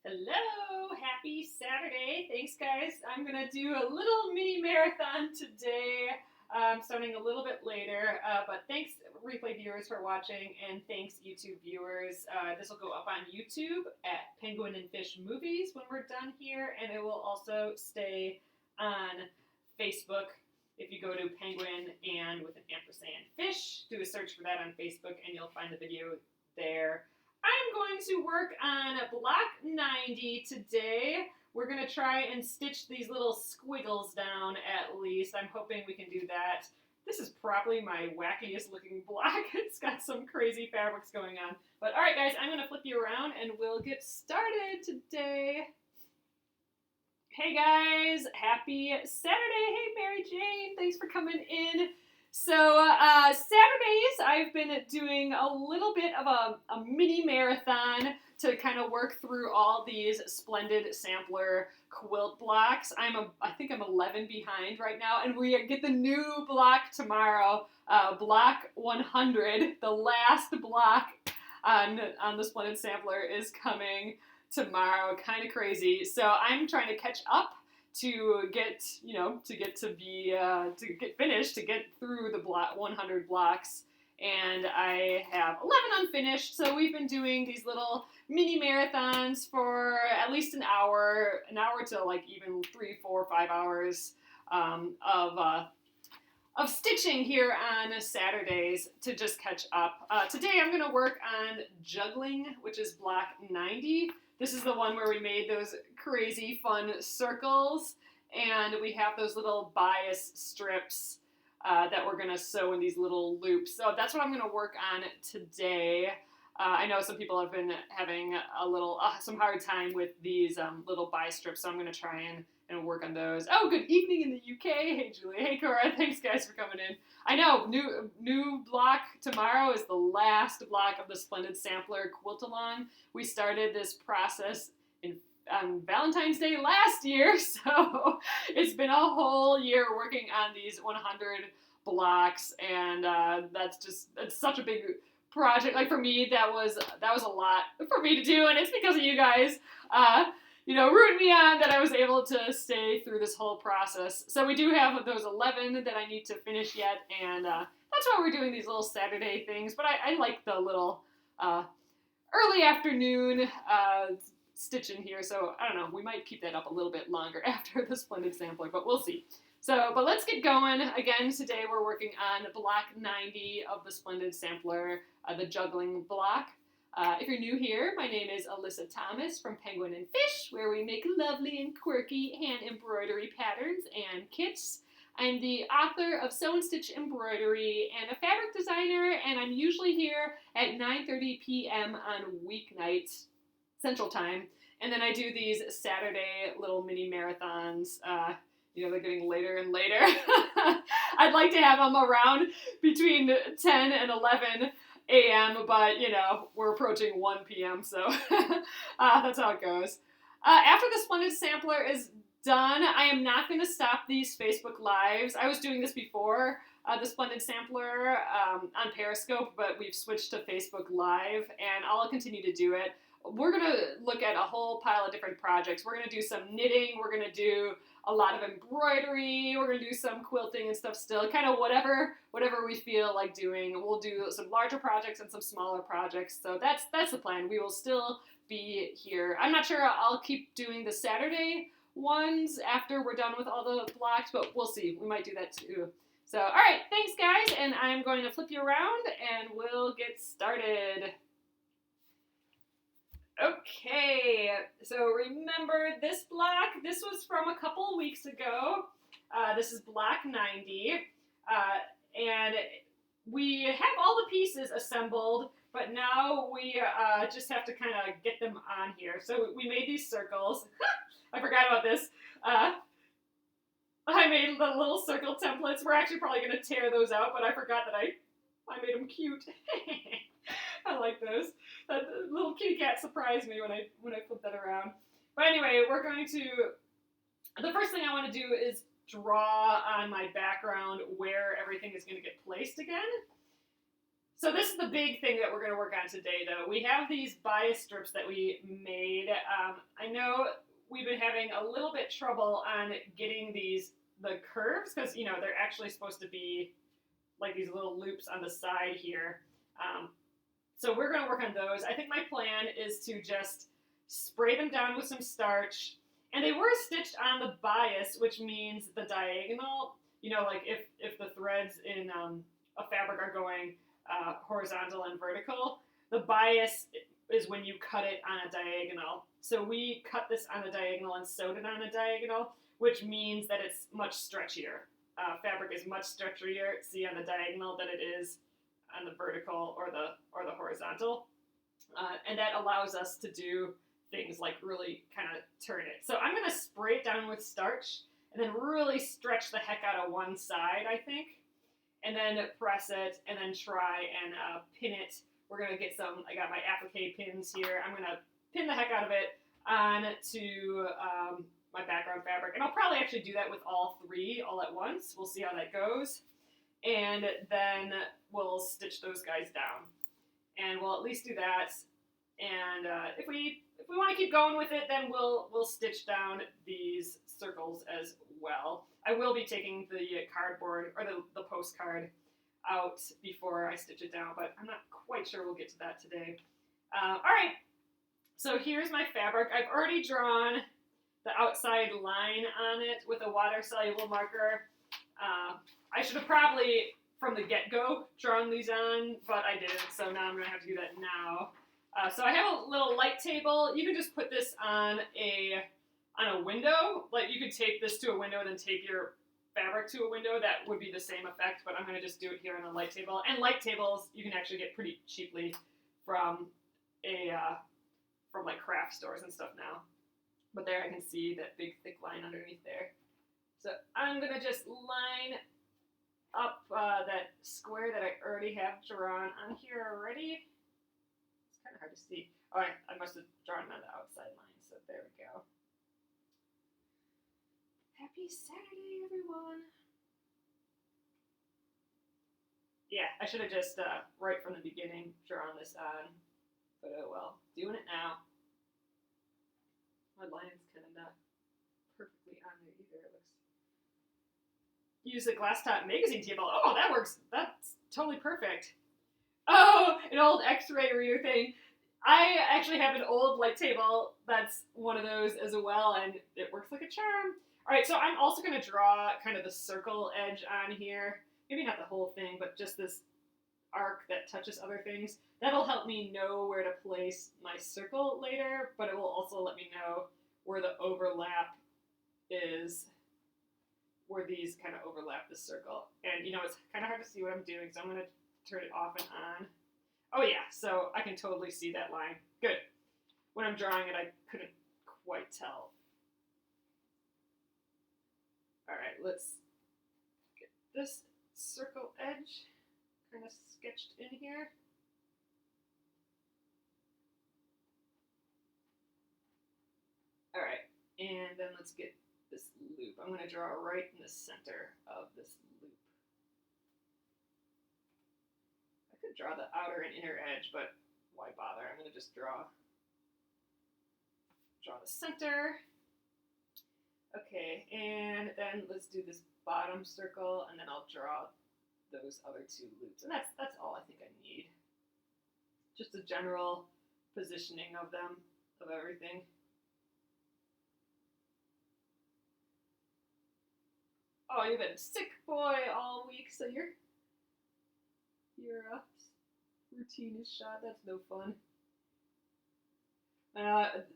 Hello, happy Saturday. Thanks, guys. I'm going to do a little mini marathon today. Starting a little bit later, but thanks, replay viewers, for watching, and thanks, YouTube viewers. This will go up on YouTube at Penguin and Fish Movies when we're done here, and it will also stay on Facebook. If you go to Penguin and with an ampersand fish, do a search for that on Facebook, and you'll find the video there. I'm going to work on block 90 today. We're going to try and stitch these little squiggles down at least. I'm hoping we can do that. This is probably my wackiest looking block. It's got some crazy fabrics going on. But alright guys, I'm going to flip you around and we'll get started today. Hey guys, happy Saturday. Hey Mary Jane, thanks for coming in. So Saturdays I've been doing a little bit of a mini marathon to kind of work through all these Splendid Sampler quilt blocks. I think I'm 11 behind right now, and we get the new block tomorrow, block 100. The last block on the Splendid Sampler is coming tomorrow. Kind of crazy. So I'm trying to catch up to get finished, to get through the 100 blocks, and I have 11 unfinished. So we've been doing these little mini marathons for at least an hour to like even 3, 4, 5 hours of stitching here on Saturdays to just catch up. Today I'm going to work on Juggling, which is block 90. This is the one where we made those crazy fun circles, and we have those little bias strips that we're going to sew in these little loops. So that's what I'm going to work on today. I know some people have been having some hard time with these little bias strips, so I'm going to try and work on those. Oh, good evening in the UK. Hey, Julie. Hey, Cora. Thanks, guys, for coming in. I know, new block tomorrow is the last block of the Splendid Sampler quilt-along. We started this process on Valentine's Day last year, so it's been a whole year working on these 100 blocks, and it's such a big project. Like, for me, that was a lot for me to do, and it's because of you guys. Rooting me on that I was able to stay through this whole process. So we do have those 11 that I need to finish yet, and that's why we're doing these little Saturday things. But I like the little early afternoon stitching here, so I don't know, we might keep that up a little bit longer after the Splendid Sampler, but we'll see. But let's get going. Again, today we're working on block 90 of the Splendid Sampler, the Juggling block. If you're new here, my name is Alyssa Thomas from Penguin and Fish, where we make lovely and quirky hand embroidery patterns and kits. I'm the author of Sew and Stitch Embroidery and a fabric designer, and I'm usually here at 9:30 p.m. on weeknights, Central Time. And then I do these Saturday little mini marathons. They're getting later and later. I'd like to have them around between 10 and 11 a.m., but, we're approaching 1 p.m., so that's how it goes. After the Splendid Sampler is done, I am not going to stop these Facebook Lives. I was doing this before the Splendid Sampler on Periscope, but we've switched to Facebook Live, and I'll continue to do it. We're going to look at a whole pile of different projects. We're going to do some knitting, we're going to do a lot of embroidery, we're going to do some quilting and stuff still, kind of whatever we feel like doing. We'll do some larger projects and some smaller projects, so that's the plan. We will still be here. I'm not sure I'll keep doing the Saturday ones after we're done with all the blocks, but we'll see. We might do that too. So, alright, thanks guys, and I'm going to flip you around and we'll get started. Okay, so remember this block, this was from a couple weeks ago. This is block 90, and we have all the pieces assembled, but now we just have to kind of get them on here. So we made these circles. I forgot about this. I made the little circle templates. We're actually probably going to tear those out, but I forgot that I made them cute. I like those. That little kitty cat surprised me when I flipped that around. But anyway, the first thing I want to do is draw on my background where everything is going to get placed again. So this is the big thing that we're going to work on today, though. We have these bias strips that we made. I know we've been having a little bit trouble on getting the curves, because, you know, they're actually supposed to be like these little loops on the side here. So we're going to work on those. I think my plan is to just spray them down with some starch. And they were stitched on the bias, which means the diagonal, you know, like if the threads in a fabric are going horizontal and vertical, the bias is when you cut it on a diagonal. So we cut this on a diagonal and sewed it on a diagonal, which means that it's much stretchier. Fabric is much stretchier, see, on the diagonal than it is on the vertical or the horizontal. And that allows us to do things like really kind of turn it. So I'm going to spray it down with starch and then really stretch the heck out of one side, I think, and then press it and then try and pin it. We're going to get some, I got my Appliquéd pins here. I'm going to pin the heck out of it onto my background fabric. And I'll probably actually do that with all three all at once. We'll see how that goes. And then we'll stitch those guys down. And we'll at least do that. And if we want to keep going with it, then we'll stitch down these circles as well. I will be taking the cardboard or the postcard out before I stitch it down, but I'm not quite sure we'll get to that today. All right, so here's my fabric. I've already drawn the outside line on it with a water-soluble marker. I should have probably, from the get-go, drawn these on, but I didn't, so now I'm going to have to do that now. So I have a little light table. You can just put this on a window. Like, you could tape this to a window and then tape your fabric to a window. That would be the same effect, but I'm going to just do it here on a light table. And light tables you can actually get pretty cheaply from like craft stores and stuff now. But there I can see that big thick line underneath there. So I'm going to just line up that square that I already have drawn on here already. It's kind of hard to see. All right, I must have drawn it on the outside line, so there we go. Happy Saturday, everyone. Yeah, I should have just, right from the beginning, drawn this on. But oh well, doing it now. My line's kind of not perfectly on there either. It looks. Use the glass top magazine table. Oh, that works. That's totally perfect. Oh, an old X-ray reader thing. I actually have an old light table that's one of those as well, and it works like a charm. All right, so I'm also going to draw kind of the circle edge on here. Maybe not the whole thing, but just this arc that touches other things. That'll help me know where to place my circle later, but it will also let me know where the overlap is, where these kind of overlap the circle. And, you know, it's kind of hard to see what I'm doing, so I'm going to turn it off and on. Oh, yeah, so I can totally see that line. Good. When I'm drawing it, I couldn't quite tell. All right, let's get this circle edge kind of sketched in here. All right, and then let's get this loop. I'm going to draw right in the center of this loop. I could draw the outer and inner edge, but why bother? I'm going to just draw the center. Okay, and then let's do this bottom circle, and then I'll draw those other two loops. And that's all I think I need. Just a general positioning of them, of everything. Oh, you've been sick, boy, all week, so your routine is shot. That's no fun.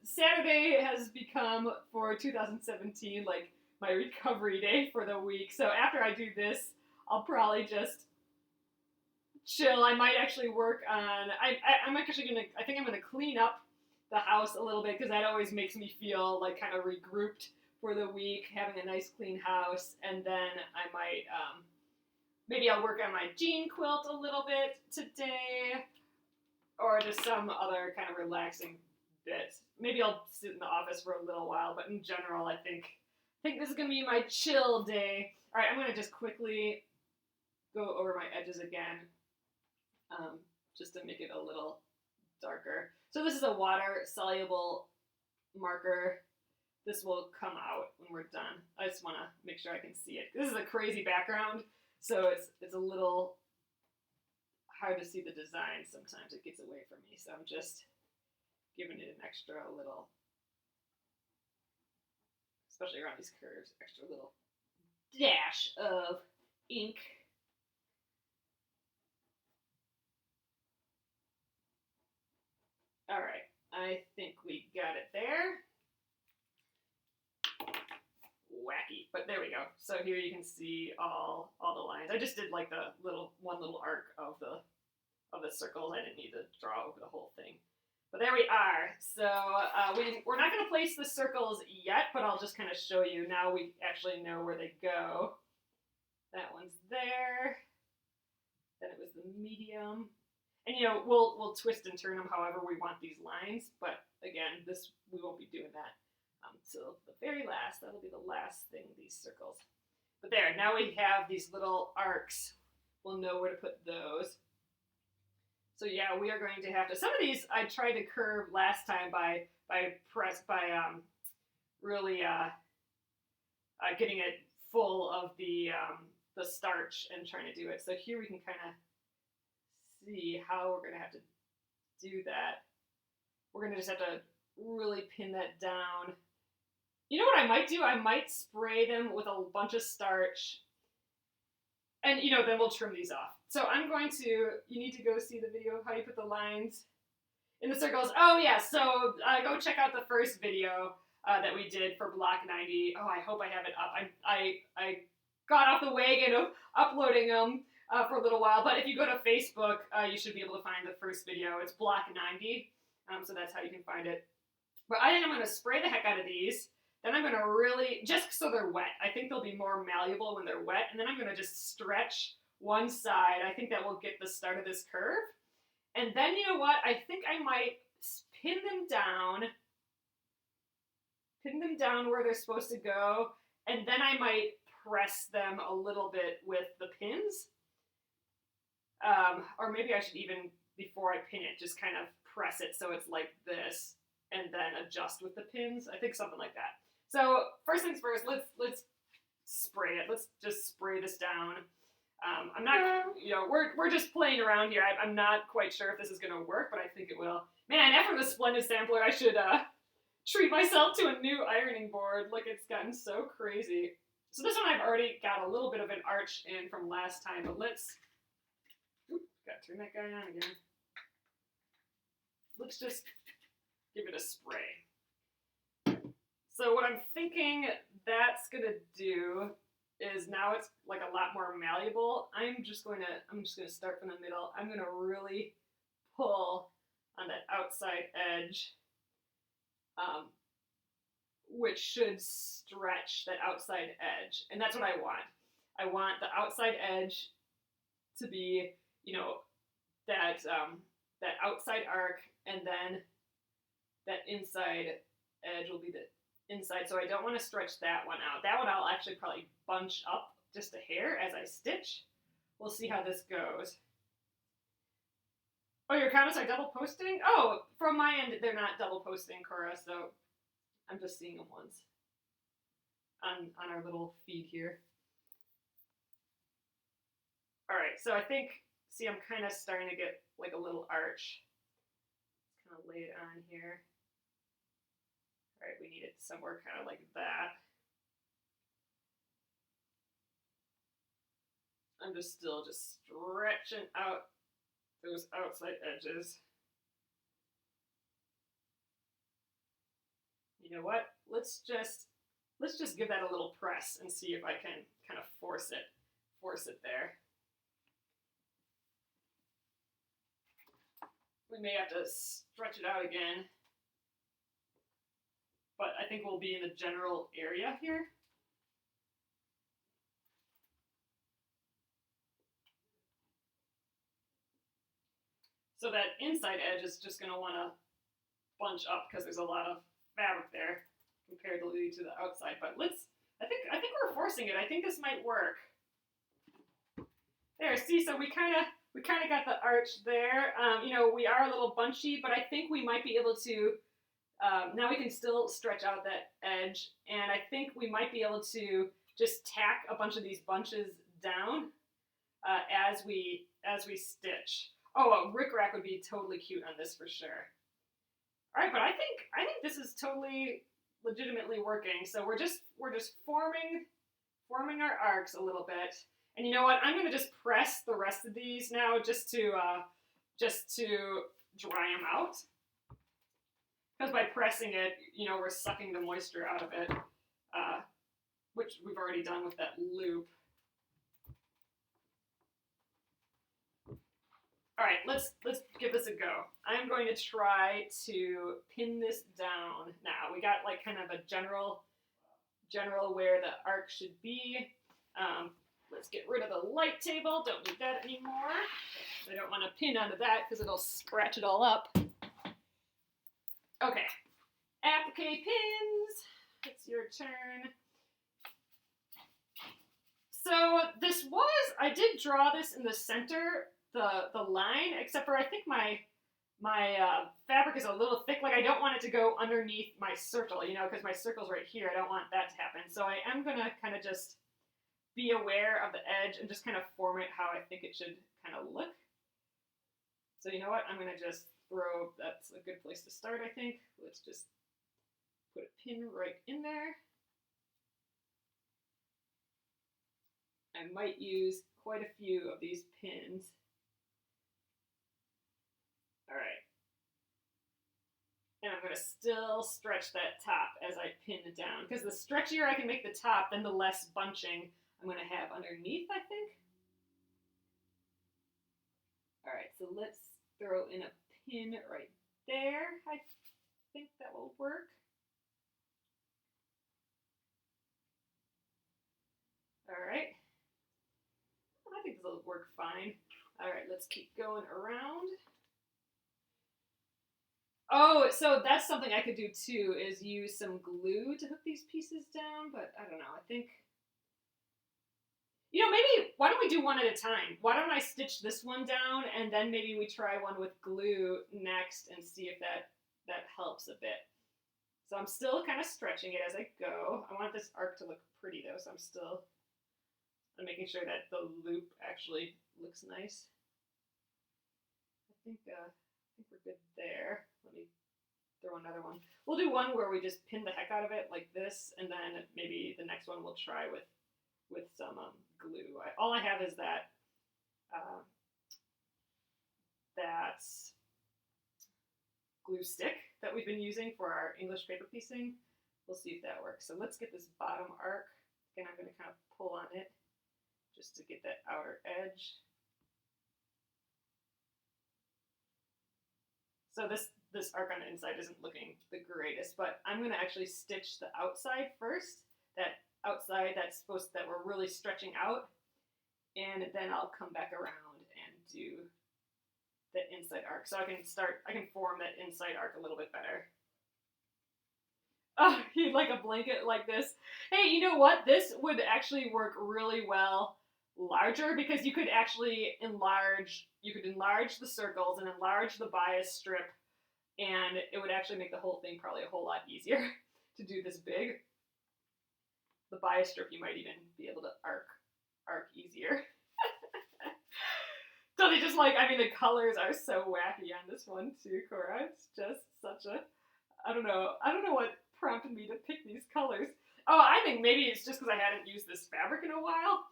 Saturday has become, for 2017, like my recovery day for the week. So after I do this, I'll probably just chill. I might actually work on, I'm actually going to, I think I'm going to clean up the house a little bit, because that always makes me feel like kind of regrouped for the week, having a nice clean house. And then I might, maybe I'll work on my jean quilt a little bit today, or just some other kind of relaxing bit. Maybe I'll sit in the office for a little while, but in general, I think this is going to be my chill day. All right, I'm going to just quickly go over my edges again. just to make it a little darker. So this is a water-soluble marker. This will come out when we're done. I just want to make sure I can see it. This is a crazy background, so it's a little hard to see the design. Sometimes it gets away from me, so I'm just giving it an extra little, especially around these curves, extra little dash of ink. All right, I think we got it there. Wacky, but there we go. So here you can see all the lines. I just did like the one little arc of the circles. I didn't need to draw over the whole thing. But there we are. So we're not going to place the circles yet, but I'll just kind of show you. Now we actually know where they go. That one's there. Then it was the medium. And you know, we'll twist and turn them however we want these lines. But again, we won't be doing that until the very last. That'll be the last thing, these circles. But there, now we have these little arcs. We'll know where to put those. So yeah, we are going to have to, some of these I tried to curve last time by really getting it full of the starch and trying to do it. So here we can kind of see how we're going to have to do that. We're going to just have to really pin that down. You know what I might do? I might spray them with a bunch of starch, and you know, then we'll trim these off. So I'm going to, you need to go see the video of how you put the lines in the circles. Oh yeah, so go check out the first video that we did for Block 90. Oh, I hope I have it up. I got off the wagon of uploading them for a little while, but if you go to Facebook, you should be able to find the first video. It's Block 90, so that's how you can find it. But I think I'm going to spray the heck out of these. Then I'm going to really, just so they're wet, I think they'll be more malleable when they're wet, and then I'm going to just stretch one side. I think that will get the start of this curve. And then you know what? I think I might pin them down where they're supposed to go, and then I might press them a little bit with the pins. Or maybe I should even, before I pin it, just kind of press it so it's like this, and then adjust with the pins. I think something like that. So first things first, let's spray it. Let's just spray this down. I'm not, you know, we're just playing around here. I'm not quite sure if this is going to work, but I think it will. Man, after the Splendid Sampler, I should treat myself to a new ironing board. Like, it's gotten so crazy. So this one I've already got a little bit of an arch in from last time, but let's, gotta turn that guy on again. Let's just give it a spray. So what I'm thinking that's gonna do is, now it's like a lot more malleable. I'm just gonna start from the middle. I'm gonna really pull on that outside edge, which should stretch that outside edge. And that's what I want. I want the outside edge to be, you know, that outside arc, and then that inside edge will be the inside. So I don't want to stretch that one out. That one I'll actually probably bunch up just a hair as I stitch. We'll see how this goes. Oh, your comments are double posting? Oh, from my end, they're not double posting, Cora, so I'm just seeing them once on our little feed here. All right, so I think, see, I'm kind of starting to get like a little arch. Let's kind of lay it on here. All right, we need it somewhere kind of like that. I'm just still just stretching out those outside edges. You know what? Let's just give that a little press and see if I can kind of force it there. We may have to stretch it out again, but I think we'll be in the general area here. So that inside edge is just going to want to bunch up because there's a lot of fabric there compared to the outside. But I think we're forcing it. I think this might work. There, see, so we kind of we kind of got the arch there. You know, we are a little bunchy, but I think we might be able to, now we can still stretch out that edge, and I think we might be able to just tack a bunch of these bunches down as we stitch. Oh, a rickrack would be totally cute on this for sure. All right, but I think this is totally legitimately working. So we're just forming our arcs a little bit. And you know what? I'm gonna just press the rest of these now just to dry them out. Because by pressing it, you know, we're sucking the moisture out of it, which we've already done with that loop. All right, let's give this a go. I'm going to try to pin this down now. We got like kind of a general where the arc should be. Let's get rid of the light table. Don't need that anymore. I don't want to pin onto that because it'll scratch it all up. Okay, applique pins. It's your turn. So this was, I did draw this in the center, the line, except for I think my fabric is a little thick. Like I don't want it to go underneath my circle, you know, because my circle's right here. I don't want that to happen. So I am gonna kind of just be aware of the edge and just kind of form it how I think it should kind of look. So you know what? I'm gonna just throw, that's a good place to start, I think. Let's just put a pin right in there. I might use quite a few of these pins. All right. And I'm going to still stretch that top as I pin it down. Because the stretchier I can make the top, then the less bunching I'm going to have underneath, I think. All right, so let's throw in a pin right there. I think that will work. All right. I think this will work fine. All right, let's keep going around. Oh, so that's something I could do too, is use some glue to hook these pieces down, but I don't know, I think, you know, maybe, why don't we do one at a time? Why don't I stitch this one down, and then maybe we try one with glue next and see if that helps a bit. So I'm still kind of stretching it as I go. I want this arc to look pretty though, so I'm making sure that the loop actually looks nice. I think we're good there. Let me throw another one. We'll do one where we just pin the heck out of it like this, and then maybe the next one we'll try with some glue. All I have is that glue stick that we've been using for our English paper piecing. We'll see if that works. So let's get this bottom arc, and I'm going to kind of pull on it just to get that outer edge. So this arc on the inside isn't looking the greatest, but I'm going to actually stitch the outside first. That outside that we're really stretching out, and then I'll come back around and do the inside arc. So I can form that inside arc a little bit better. Oh, you'd like a blanket like this. Hey, you know what? This would actually work really well larger, because you could actually enlarge the circles and enlarge the bias strip, and it would actually make the whole thing probably a whole lot easier to do this big. The bias strip you might even be able to arc easier. Don't you just like, I mean, the colors are so wacky on this one too, Cora. It's just such a, I don't know what prompted me to pick these colors. Oh, I think maybe it's just because I hadn't used this fabric in a while.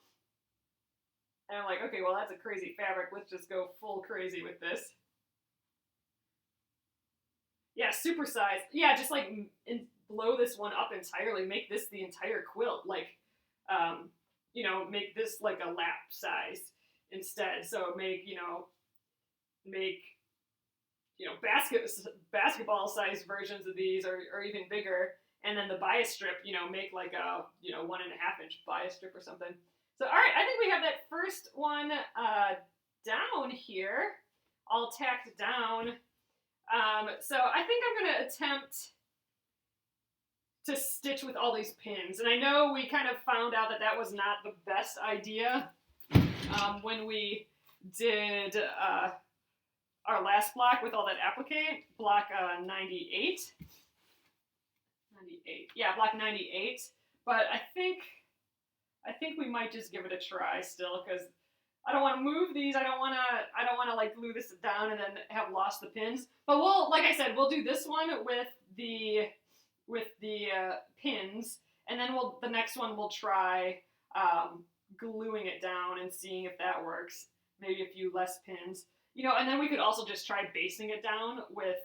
And I'm like, okay, well, that's a crazy fabric. Let's just go full crazy with this. Yeah, super size. Yeah, just like blow this one up entirely. Make this the entire quilt. Like, you know, make this like a lap size instead. So make basketball size versions of these, or even bigger. And then the bias strip, you know, make like a 1.5 inch bias strip or something. So, all right, I think we have that first one down here, all tacked down. So I think I'm going to attempt to stitch with all these pins. And I know we kind of found out that was not the best idea when we did our last block with all that applique, block 98. 98. Yeah, block 98. But I think we might just give it a try still, because I don't want to move these. I don't want to like glue this down and then have lost the pins. But we'll, like I said, we'll do this one with the pins, and then the next one we'll try gluing it down and seeing if that works. Maybe a few less pins, you know. And then we could also just try basting it down with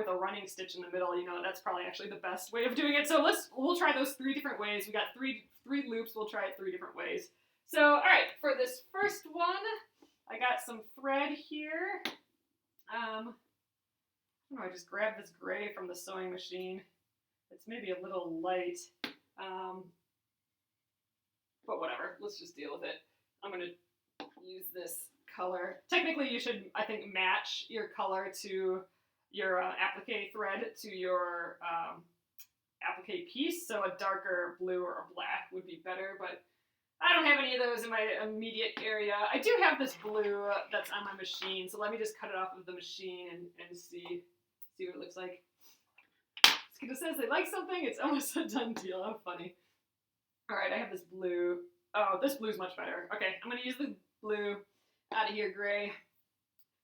a running stitch in the middle. You know, that's probably actually the best way of doing it. So we'll try those 3 different ways. We got three loops. We'll try it 3 different ways. So, all right, for this first one, I got some thread here. I don't know, I just grabbed this gray from the sewing machine. It's maybe a little light, but whatever, let's just deal with it. I'm gonna use this color. Technically, you should, I think, match your color to your applique thread to your applique piece, so a darker blue or a black would be better, but I don't have any of those in my immediate area. I do have this blue that's on my machine, so let me just cut it off of the machine and see what it looks like. It says they like something, it's almost a done deal. How funny. All right, I have this blue. Oh, this blue's much better. Okay, I'm going to use the blue out of here, gray.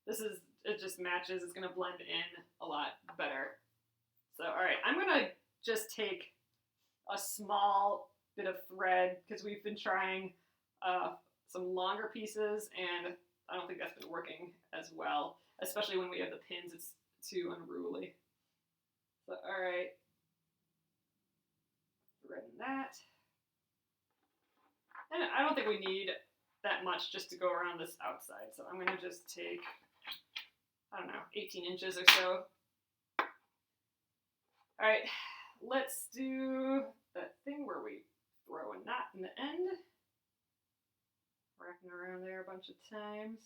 It just matches. It's going to blend in a lot better. So, all right, I'm going to just take a small bit of thread, because we've been trying some longer pieces, and I don't think that's been working as well, especially when we have the pins. It's too unruly. So, all right, threading that. And I don't think we need that much just to go around this outside, so I'm going to just take, I don't know, 18 inches or so. All right, let's do that thing where we throw a knot in the end. Wrapping around there a bunch of times.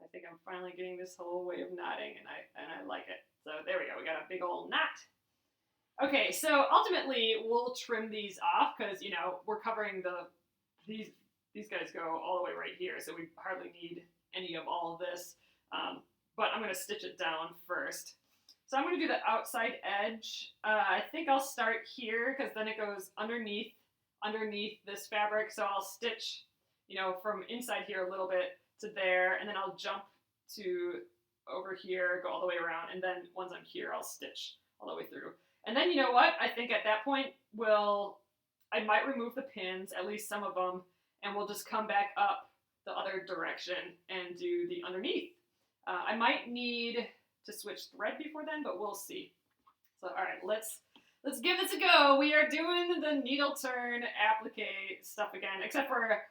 I think I'm finally getting this whole way of knotting, and I like it. So there we go, we got a big old knot. Okay, so ultimately we'll trim these off, because, you know, we're covering these guys go all the way right here, so we hardly need any of all of this. But I'm going to stitch it down first. So I'm going to do the outside edge. I think I'll start here, because then it goes underneath this fabric. So I'll stitch, you know, from inside here a little bit to there, and then I'll jump to over here, go all the way around, and then once I'm here, I'll stitch all the way through. And then, you know what? I think at that point, I might remove the pins, at least some of them, and we'll just come back up the other direction and do the underneath. I might need to switch thread before then, but we'll see. So, all right, let's give this a go. We are doing the needle turn applique stuff again, except for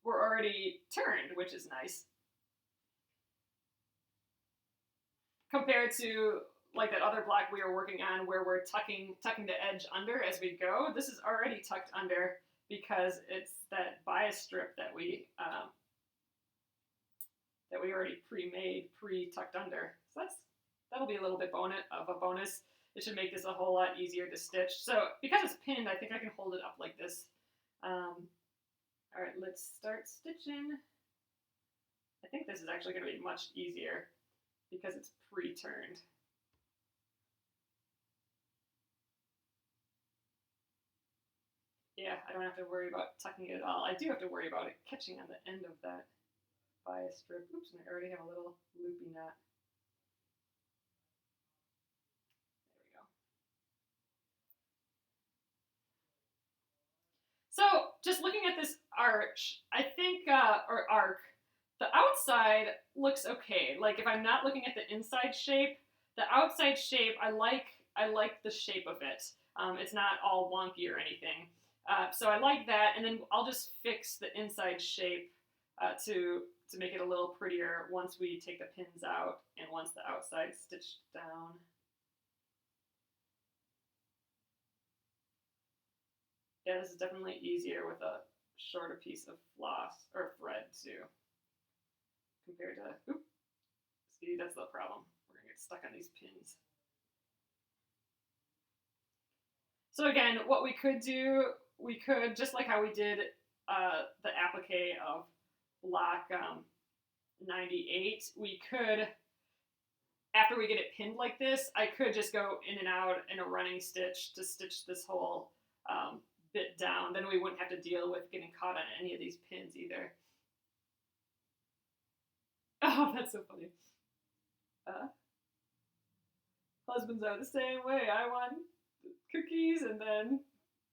we're already turned, which is nice. Compared to like that other block we were working on where we're tucking the edge under as we go. This is already tucked under because it's that bias strip that we already pre-made, pre-tucked under. So that'll be a little bit of a bonus. It should make this a whole lot easier to stitch. So because it's pinned, I think I can hold it up like this. All right, let's start stitching. I think this is actually going to be much easier because it's pre-turned. Yeah, I don't have to worry about tucking it at all. I do have to worry about it catching on the end of that bias strip. Oops, and I already have a little loopy knot. There we go. So just looking at this arch, I think, or arc, the outside looks okay. Like if I'm not looking at the inside shape, the outside shape, I like the shape of it. It's not all wonky or anything. So I like that, and then I'll just fix the inside shape to make it a little prettier once we take the pins out and once the outside's stitched down. Yeah, this is definitely easier with a shorter piece of floss or thread too, compared to, oop, see, that's the problem. We're gonna get stuck on these pins. So again, what we could do we could, just like how we did the applique of block 98, we could, after we get it pinned like this, I could just go in and out in a running stitch to stitch this whole bit down. Then we wouldn't have to deal with getting caught on any of these pins either. Oh, that's so funny. Husbands are the same way. I want cookies and then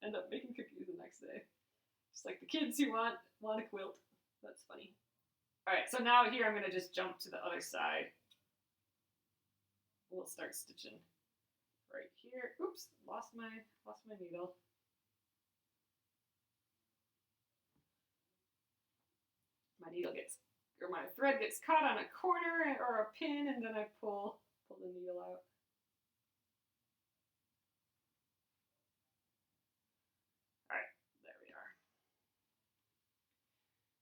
end up making cookies the next day. Just like the kids who want a quilt. That's funny. All right, so now here I'm going to just jump to the other side. We'll start stitching right here. Oops, lost my needle. My thread gets caught on a corner or a pin, and then I pull the needle out. All right, there we are.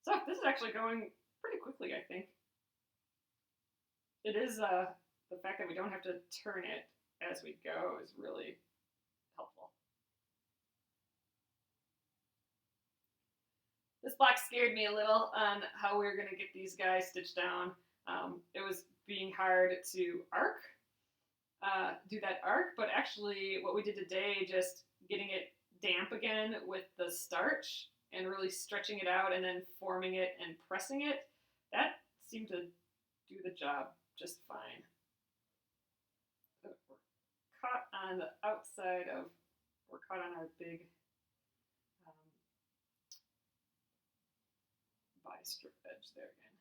So this is actually going pretty quickly, I think. It is the fact that we don't have to turn it as we go is really helpful. This block scared me a little on how we were going to get these guys stitched down. It was being hard to do that arc, but actually what we did today, just getting it damp again with the starch and really stretching it out and then forming it and pressing it, that seemed to do the job just fine. We're caught on the outside of, we're caught on our big strip edge there again.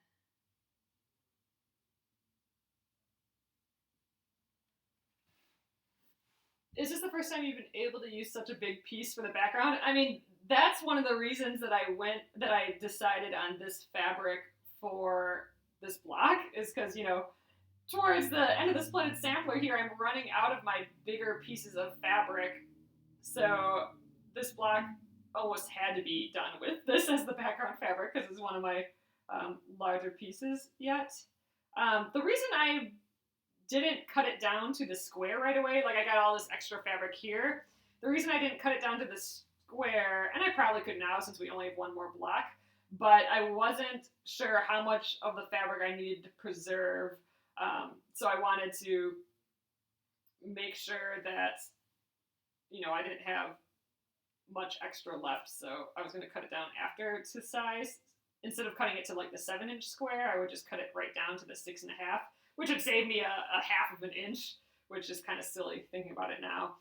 Is this the first time you've been able to use such a big piece for the background? I mean, that's one of the reasons that I decided on this fabric for this block, is because, you know, towards the end of the Splendid Sampler here, I'm running out of my bigger pieces of fabric. So this block almost had to be done with this as the background fabric because it's one of my larger pieces yet. The reason I didn't cut it down to the square right away, like I got all this extra fabric here, the reason I didn't cut it down to the square, and I probably could now since we only have one more block, but I wasn't sure how much of the fabric I needed to preserve, so I wanted to make sure that, you know, I didn't have much extra left, so I was going to cut it down after to size. Instead of cutting it to like the 7-inch square, I would just cut it right down to the 6.5, which would save me a half of an inch, which is kind of silly thinking about it now.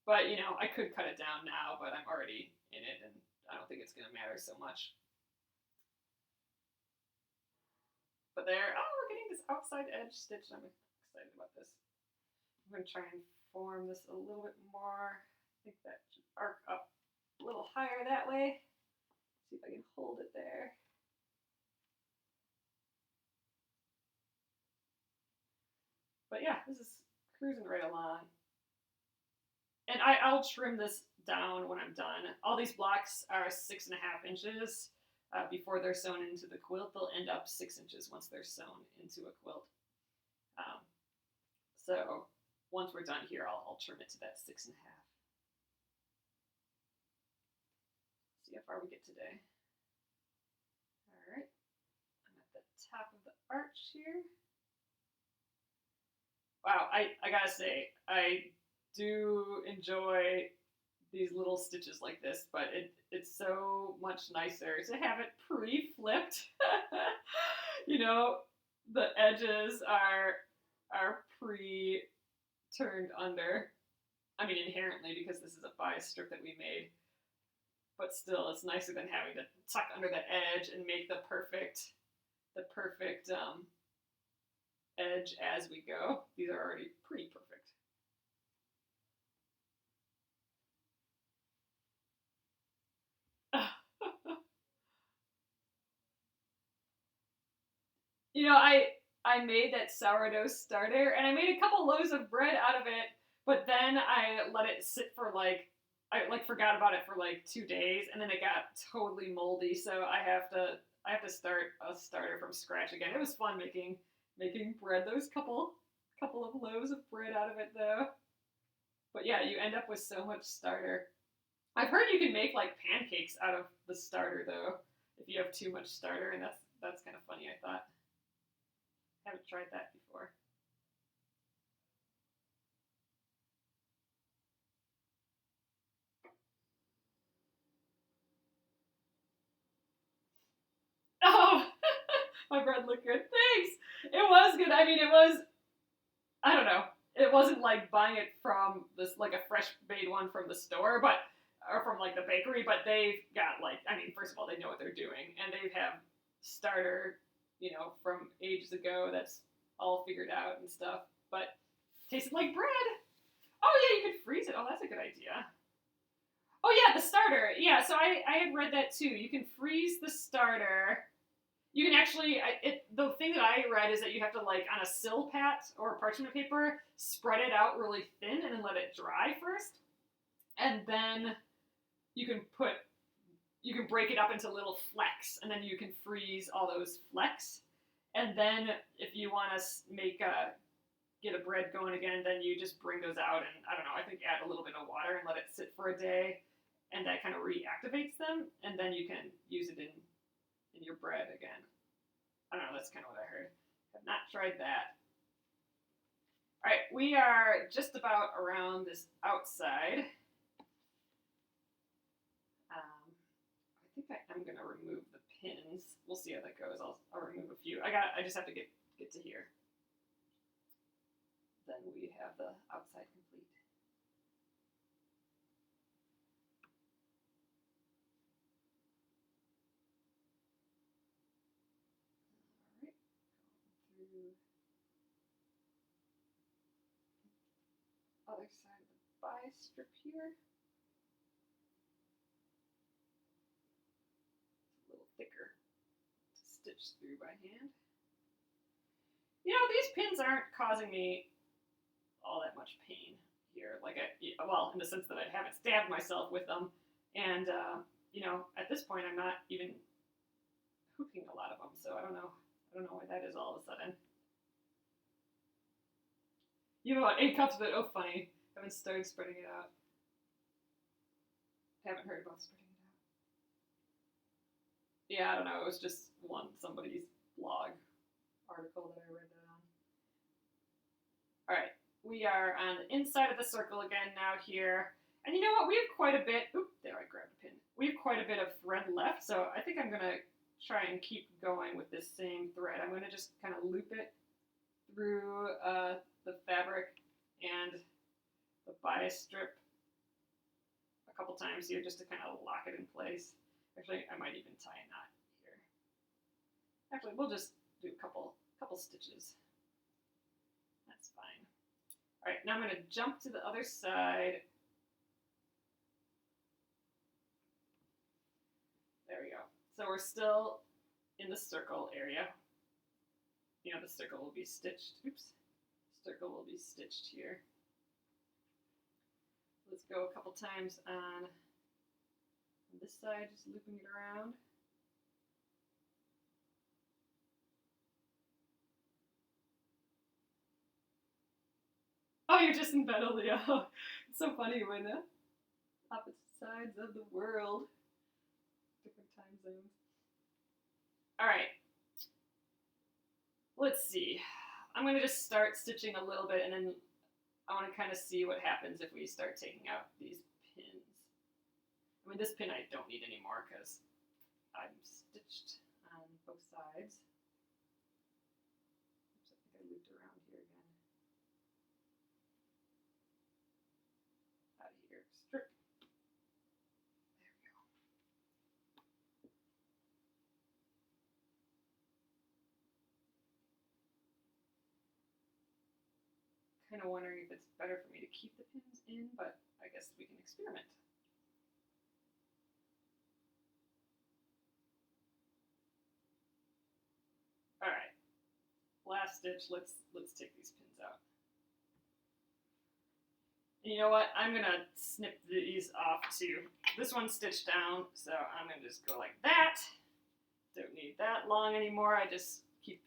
But, you know, I could cut it down now, but I'm already in it, and I don't think it's going to matter so much. But there, oh, we're getting this outside edge stitch. I'm excited about this. I'm going to try and form this a little bit more. I think that should arc up a little higher that way. See if I can hold it there. But yeah, this is cruising right along. And I'll trim this down when I'm done. All these blocks are 6.5 inches. Before they're sewn into the quilt, they'll end up 6 inches once they're sewn into a quilt. So once we're done here, I'll trim it to that 6.5. See how far we get today. All right, I'm at the top of the arch here. Wow, I gotta say, I do enjoy these little stitches like this, but it's so much nicer to have it pre-flipped. You know, the edges are pre-turned under. I mean, inherently, because this is a bias strip that we made. But still, it's nicer than having to tuck under the edge and make the perfect edge as we go. These are already pretty perfect. You know, I made that sourdough starter, and I made a couple loaves of bread out of it, but then I let it sit for like, I forgot about it for like 2 days, and then it got totally moldy, so I have to start a starter from scratch again. It was fun making bread. Those couple of loaves of bread out of it, though. But yeah, you end up with so much starter. I've heard you can make like pancakes out of the starter though, if you have too much starter, and that's kind of funny, I thought. Haven't tried that before. Oh, my bread looked good. Thanks. It was good. I mean, it was, I don't know. It wasn't like buying it from this, like a fresh made one from the store, but, or from like the bakery, but they've got like, I mean, first of all, they know what they're doing, and they have starter, from ages ago that's all figured out and stuff, but tasted like bread. Oh, yeah, you could freeze it. Oh, that's a good idea. Oh, yeah, the starter. Yeah, so I had read that too. You can freeze the starter. You can actually, the thing that I read is that you have to, like, on a silpat or parchment paper, spread it out really thin and then let it dry first. And then you can break it up into little flecks, and then you can freeze all those flecks. And then if you want to get a bread going again, then you just bring those out and, I don't know, I think add a little bit of water and let it sit for a day, and that kind of reactivates them, and then you can use it in your bread again. I don't know, that's kind of what I heard. Have not tried that. All right, we are just about around this outside. I think I'm going to remove the pins. We'll see how that goes. I'll remove a few. I just have to get to here. Then we have the outside complete. All right, going through other side of the bi strip here. It's a little thicker to stitch through by hand. These pins aren't causing me all that much pain here. Like, well, in the sense that I haven't stabbed myself with them, and at this point, I'm not even hooking a lot of them, so I don't know why that is all of a sudden. You have about 8 cups of it. Oh, funny. I haven't started spreading it out. I haven't heard about spreading it out. Yeah, I don't know. It was just somebody's blog article that I read that on. All right, we are on the inside of the circle again now here. And you know what? We have quite a bit. Oop, there, I grabbed a pin. We have quite a bit of thread left, so I think I'm going to try and keep going with this same thread. I'm going to just kind of loop it through the fabric and the bias strip a couple times here just to kind of lock it in place. Actually, I might even tie a knot here. Actually, we'll just do a couple stitches. That's fine. All right, now I'm going to jump to the other side. There we go. So we're still in the circle area. The circle will be stitched. Oops. Circle will be stitched here. Let's go a couple times on this side, just looping it around. Oh, you're just in bed, Leo. It's so funny when opposite sides of the world, different time zones. All right. Let's see. I'm going to just start stitching a little bit, and then I want to kind of see what happens if we start taking out these pins. I mean, this pin I don't need anymore because I'm stitched on both sides. Oops, I think I looped around here again. Out of here, strip. There we go. Kind of wondering if it's better for me to keep the pins in, but I guess we can experiment. All right, last stitch. Let's take these pins out. And you know what? I'm gonna snip these off too. This one's stitched down, so I'm gonna just go like that. Don't need that long anymore. I just keep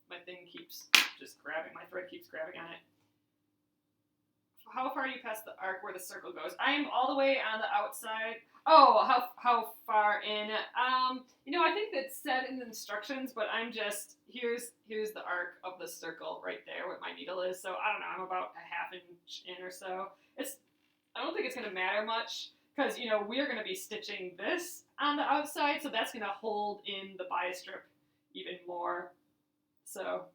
my thing keeps just grabbing. My thread keeps grabbing on it. how far are you past the arc where the circle goes? I am all the way on the outside. Oh, how far in? You know, I think that's said in the instructions, but I'm just here's the arc of the circle right there, what my needle is. So I don't know, I'm about a half inch in or so. I don't think it's gonna matter much because you know we're gonna be stitching this on the outside, so that's gonna hold in the bias strip even more. So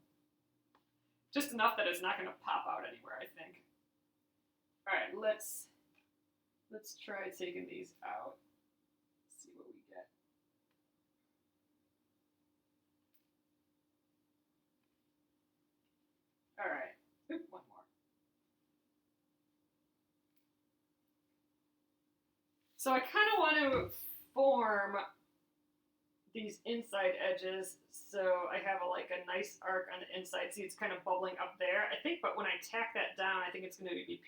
just enough that it's not gonna pop out anywhere, I think. All right, let's try taking these out. See what we get. All right. Oop, one more. So I kind of want to form these inside edges so I have like a nice arc on the inside. See, it's kind of bubbling up there, I think, but when I tack that down, I think it's going to be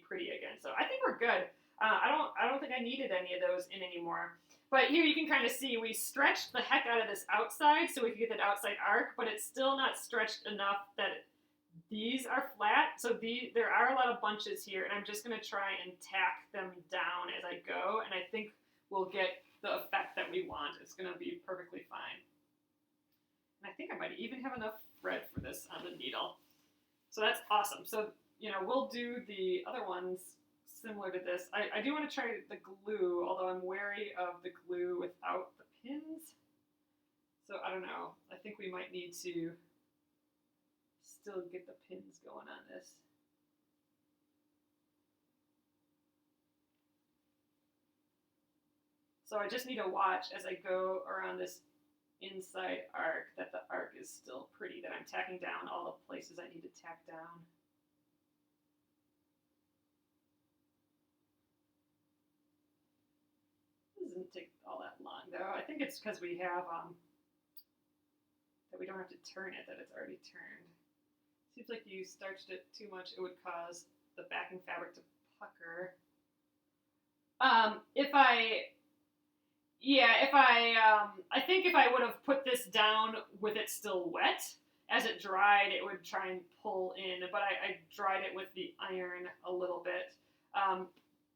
pretty again. So I think we're good. I don't think I needed any of those in anymore. But here you can kind of see we stretched the heck out of this outside so we could get that outside arc, but it's still not stretched enough that these are flat. So there are a lot of bunches here, and I'm just going to try and tack them down as I go, and I think we'll get the effect that we want. It's going to be perfectly fine. And I think I might even have enough thread for this on the needle. So that's awesome. So, you know, we'll do the other ones similar to this. I do want to try the glue, although I'm wary of the glue without the pins. So I don't know. I think we might need to still get the pins going on this. So I just need to watch as I go around this inside arc that the arc is still pretty, that I'm tacking down all the places I need to tack down. Doesn't take all that long though. I think it's because we have that we don't have to turn it, that it's already turned. Seems like you starched it too much, it would cause the backing fabric to pucker. I think if I would have put this down with it still wet, as it dried, it would try and pull in, but I dried it with the iron a little bit.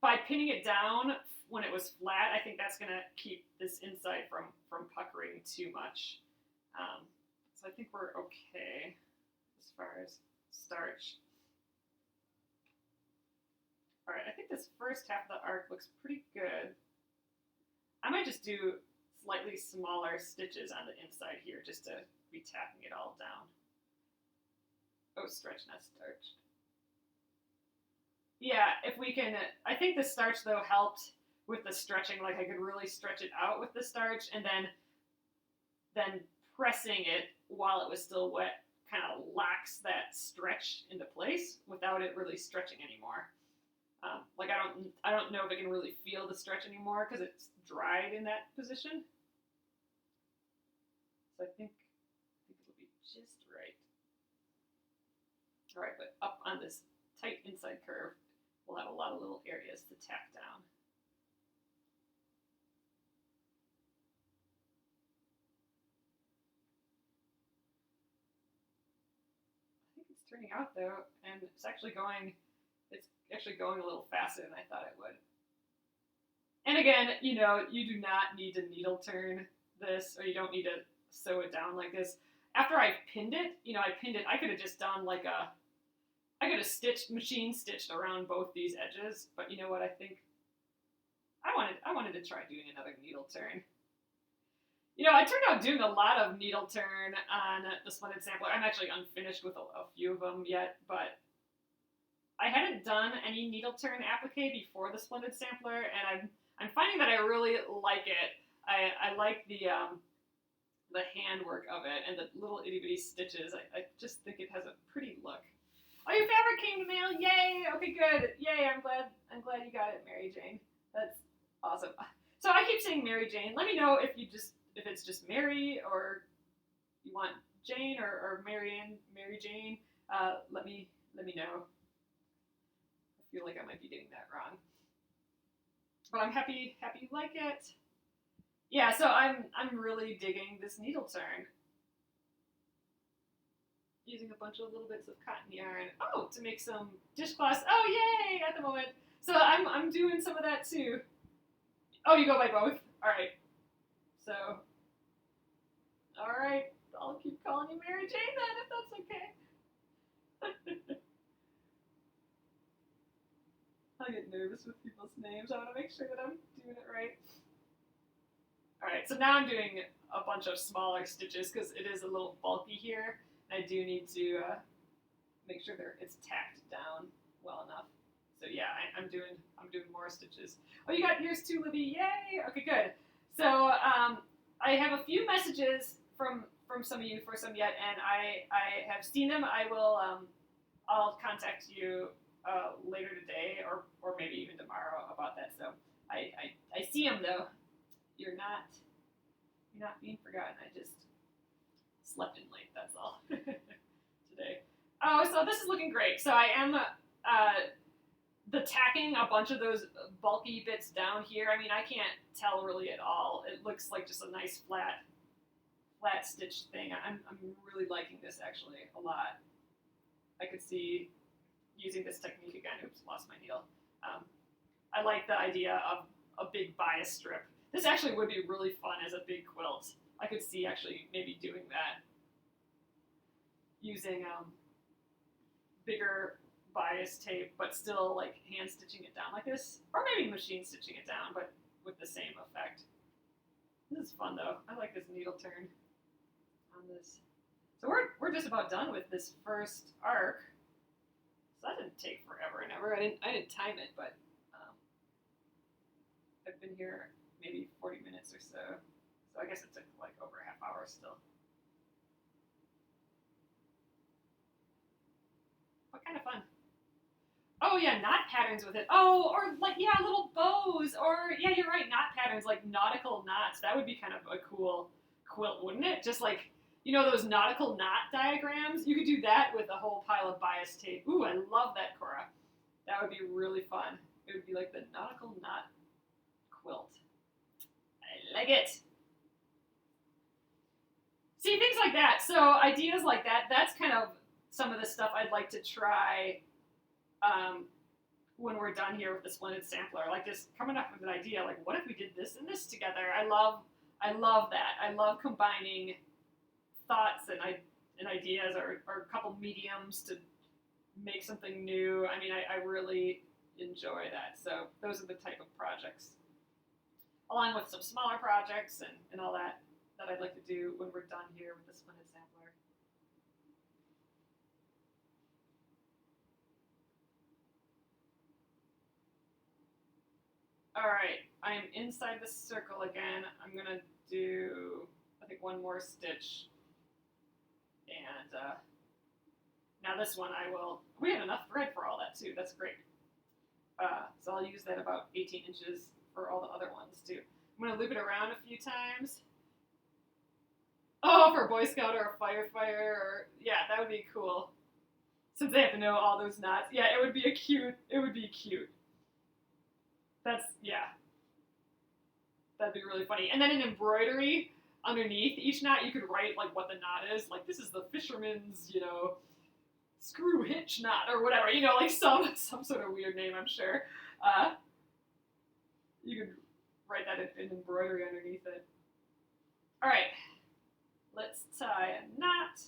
By pinning it down when it was flat, I think that's gonna keep this inside from puckering too much. So I think we're okay as far as starch. All right, I think this first half of the arc looks pretty good. I might just do slightly smaller stitches on the inside here just to be tacking it all down. Oh, stretch, not starch. Yeah, if we can, I think the starch though helped with the stretching, like I could really stretch it out with the starch, and then pressing it while it was still wet kind of locks that stretch into place without it really stretching anymore. Like I don't know if I can really feel the stretch anymore because it's dried in that position. So I think it'll be just right. All right, but up on this tight inside curve, we'll have a lot of little areas to tack down. I think it's turning out though, and it's actually going a little faster than I thought it would. And again, you know, you do not need to needle turn this, or you don't need to sew it down like this. After I pinned it, you know, I could have just done like I could have machine stitched around both these edges, but you know what, I think I wanted to try doing another needle turn. You know, I turned out doing a lot of needle turn on the Splendid Sampler. I'm actually unfinished with a few of them yet, but I hadn't done any needle turn applique before the Splendid Sampler, and I'm finding that I really like it. I like the handwork of it and the little itty bitty stitches. I just think it has a pretty look. Oh, your fabric came to mail! Yay! Okay, good. Yay! I'm glad you got it, Mary Jane. That's awesome. So I keep saying Mary Jane. Let me know if it's just Mary, or you want Jane, or Mary Jane. Let me know. I feel like I might be getting that wrong, but I'm happy you like it. Yeah, so I'm really digging this needle turn. Using using a bunch of little bits of cotton yarn. Oh, to make some dishcloths. Oh, yay! At the moment. So I'm doing some of that too. Oh, you go by both? Alright. So, alright. I'll keep calling you Mary Jane then, if that's okay. I get nervous with people's names. I want to make sure that I'm doing it right. Alright, so now I'm doing a bunch of smaller stitches because it is a little bulky here. I do need to make sure it's tacked down well enough. So yeah, I'm doing more stitches. Oh, you got yours too, Libby! Yay! Okay, good. So I have a few messages from some of you for some yet, and I have seen them. I will I'll contact you later today or maybe even tomorrow about that. So I see them though. You're not being forgotten. I just slept in late. That's all today. Oh, so this is looking great. So I am the tacking a bunch of those bulky bits down here. I mean, I can't tell really at all. It looks like just a nice flat stitched thing. I'm really liking this actually a lot. I could see using this technique again. Oops, lost my needle. I like the idea of a big bias strip. This actually would be really fun as a big quilt. I could see actually maybe doing that. Using bigger bias tape, but still like hand stitching it down like this. Or maybe machine stitching it down, but with the same effect. This is fun though. I like this needle turn on this. So we're just about done with this first arc. So that didn't take forever and ever. I didn't time it, but I've been here maybe 40 minutes or so. So I guess it took like over a half hour still. What kind of fun? Oh yeah, knot patterns with it. Oh, or like, yeah, little bows. Or, yeah, you're right, knot patterns, like nautical knots. That would be kind of a cool quilt, wouldn't it? Just like, you know those nautical knot diagrams? You could do that with a whole pile of bias tape. Ooh, I love that, Cora. That would be really fun. It would be like the nautical knot quilt. I like it. See, things like that. So ideas like that, that's kind of some of the stuff I'd like to try when we're done here with the Splendid Sampler. Like just coming up with an idea, like what if we did this and this together? I love that. I love combining thoughts and ideas or a couple mediums to make something new. I mean, I really enjoy that. So those are the type of projects, along with some smaller projects and all that I'd like to do when we're done here with the Splendid Sampler. All right, I'm inside the circle again. I'm gonna do, I think, one more stitch. And now this one we have enough thread for all that too, that's great. So I'll use that about 18 inches for all the other ones too. I'm gonna loop it around a few times. Oh, for a Boy Scout or a firefighter, or, yeah, that would be cool. Since they have to know all those knots. Yeah, it would be cute. Yeah. That'd be really funny. And then in embroidery, underneath each knot, you could write like what the knot is. Like, this is the fisherman's, screw hitch knot or whatever. Like some sort of weird name, I'm sure. You could write that in embroidery underneath it. All right, let's tie a knot.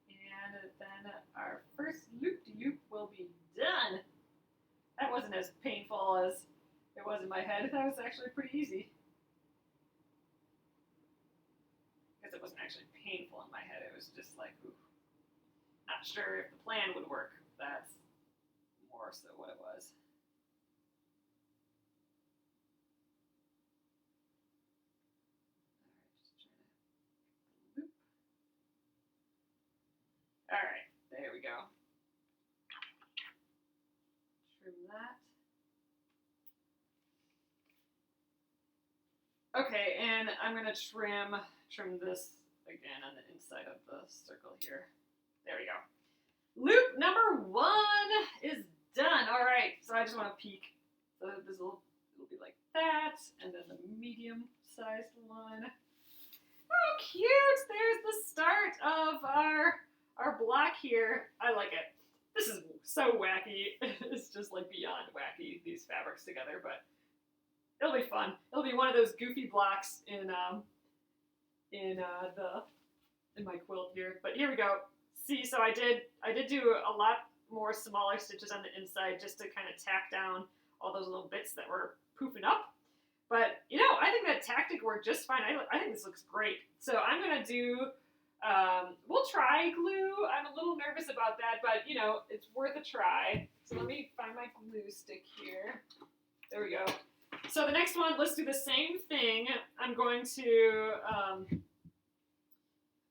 And then our first loop-de-loop will be done. That wasn't as painful as it was in my head. That was actually pretty easy. I guess it wasn't actually painful in my head. It was just like, ooh, not sure if the plan would work. That's more so what it was. All right, there we go. Trim that. Okay, and I'm gonna trim this again on the inside of the circle here. There we go. Loop number 1 is done. All right, so I just want to peek. So this it'll be like that, and then the medium-sized one. cute! There's the start of our block here. I like it. This is so wacky. It's just like beyond wacky, these fabrics together, but it'll be fun. It'll be one of those goofy blocks in my quilt here. But here we go. See, so I did do a lot more smaller stitches on the inside just to kind of tack down all those little bits that were poofing up. But, you know, I think that tactic worked just fine. I think this looks great. So I'm going to do, we'll try glue. I'm a little nervous about that, but, you know, it's worth a try. So let me find my glue stick here. There we go. So the next one, let's do the same thing. I'm going to,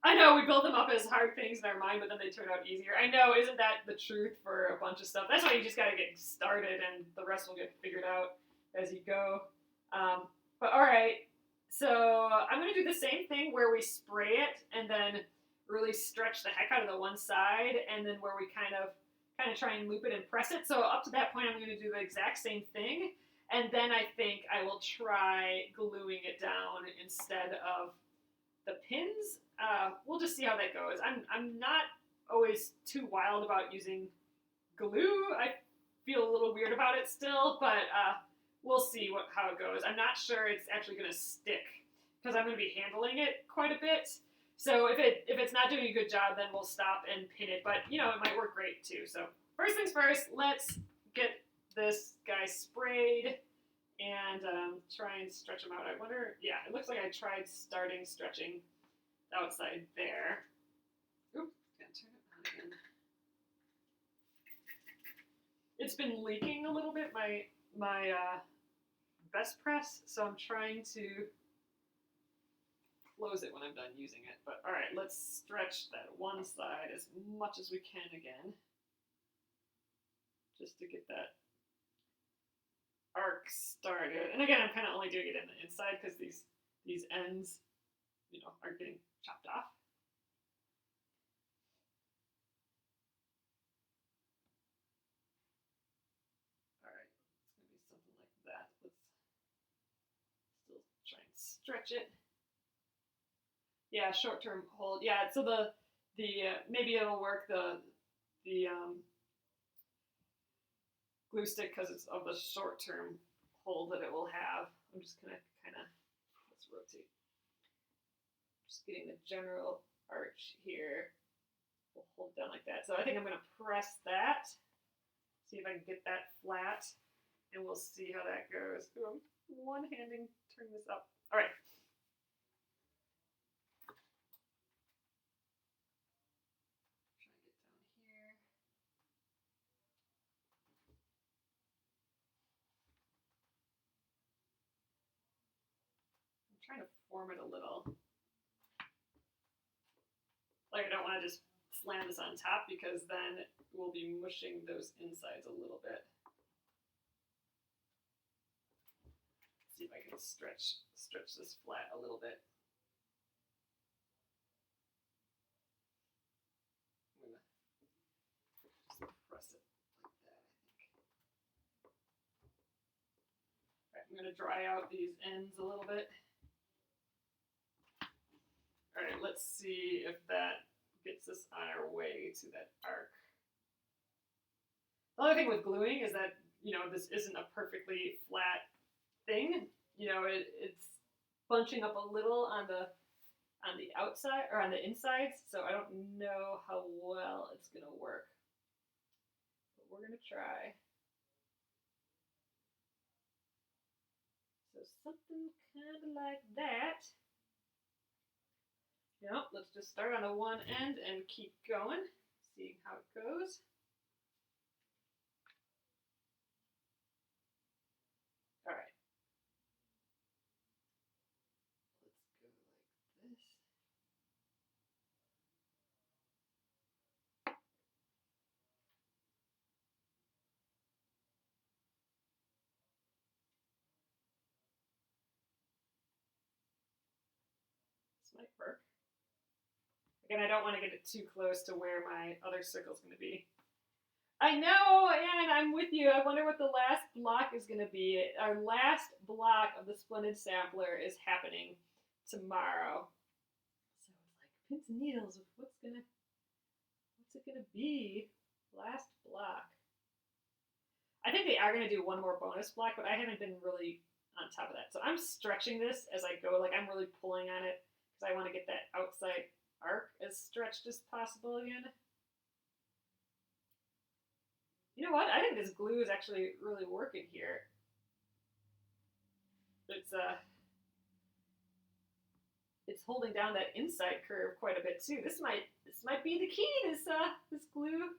I know we build them up as hard things in our mind, but then they turn out easier. I know, isn't that the truth for a bunch of stuff? That's why you just got to get started, and the rest will get figured out as you go. But all right, so I'm going to do the same thing where we spray it and then really stretch the heck out of the one side, and then where we kind of try and loop it and press it. So up to that point, I'm going to do the exact same thing, and then I think I will try gluing it down instead of the pins. We'll just see how that goes. I'm not always too wild about using glue. I feel a little weird about it still, but we'll see how it goes. I'm not sure it's actually going to stick because I'm going to be handling it quite a bit. So if it's not doing a good job, then we'll stop and pin it. But, you know, it might work great too. So first things first, let's get this guy sprayed and try and stretch him out. I wonder, yeah, it looks like I tried stretching the outside there. Oop, gotta turn it on again. It's been leaking a little bit, my best press, so I'm trying to close it when I'm done using it. But all right, let's stretch that one side as much as we can again, just to get that arc started. And again, I'm kind of only doing it in the inside because these ends, you know, aren't getting chopped off. All right, it's gonna be something like that. Let's still try and stretch it. Yeah, short-term hold. Yeah, so the maybe it'll work the glue stick because it's of the short-term hold that it will have. I'm just gonna let's rotate. Just getting the general arch here. We'll hold it down like that. So I think I'm gonna press that. See if I can get that flat, and we'll see how that goes. Ooh, I'm one-handing, turn this up. All right. Trying to form it a little. Like, I don't want to just slam this on top because then we'll be mushing those insides a little bit. Let's see if I can stretch this flat a little bit. I'm gonna just press it like that, I think. All right, I'm gonna dry out these ends a little bit. All right, let's see if that gets us on our way to that arc. The other thing with gluing is that, you know, this isn't a perfectly flat thing. You know, it's bunching up a little on the outside or on the insides, so I don't know how well it's gonna work. But we're gonna try. So something kind of like that. Yep, let's just start on the one end and keep going, see how it goes. All right. Let's go like this. This might work. Again, I don't want to get it too close to where my other circle's going to be. I know, and I'm with you. I wonder what the last block is going to be. Our last block of the Splendid Sampler is happening tomorrow. Pins and needles. What's it gonna be? Last block. I think they are gonna do one more bonus block, but I haven't been really on top of that. So I'm stretching this as I go. Like I'm really pulling on it because I want to get that outside arc as stretched as possible again. You know what? I think this glue is actually really working here. It's holding down that inside curve quite a bit too. This might be the key. This glue.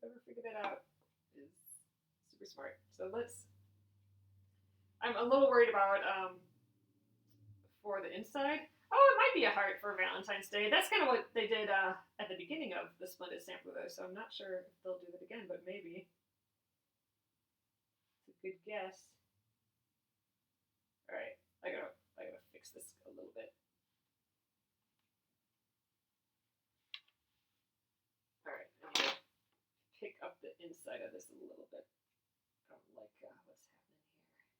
Whoever figured that out is super smart. So I'm a little worried about for the inside. Oh, it might be a heart for Valentine's Day. That's kind of what they did at the beginning of the Splendid Sampler, though. So I'm not sure if they'll do it again, but maybe. It's a good guess. All right, I gotta fix this a little bit. All right, I'm gonna pick up the inside of this a little bit. I don't like what's happening here.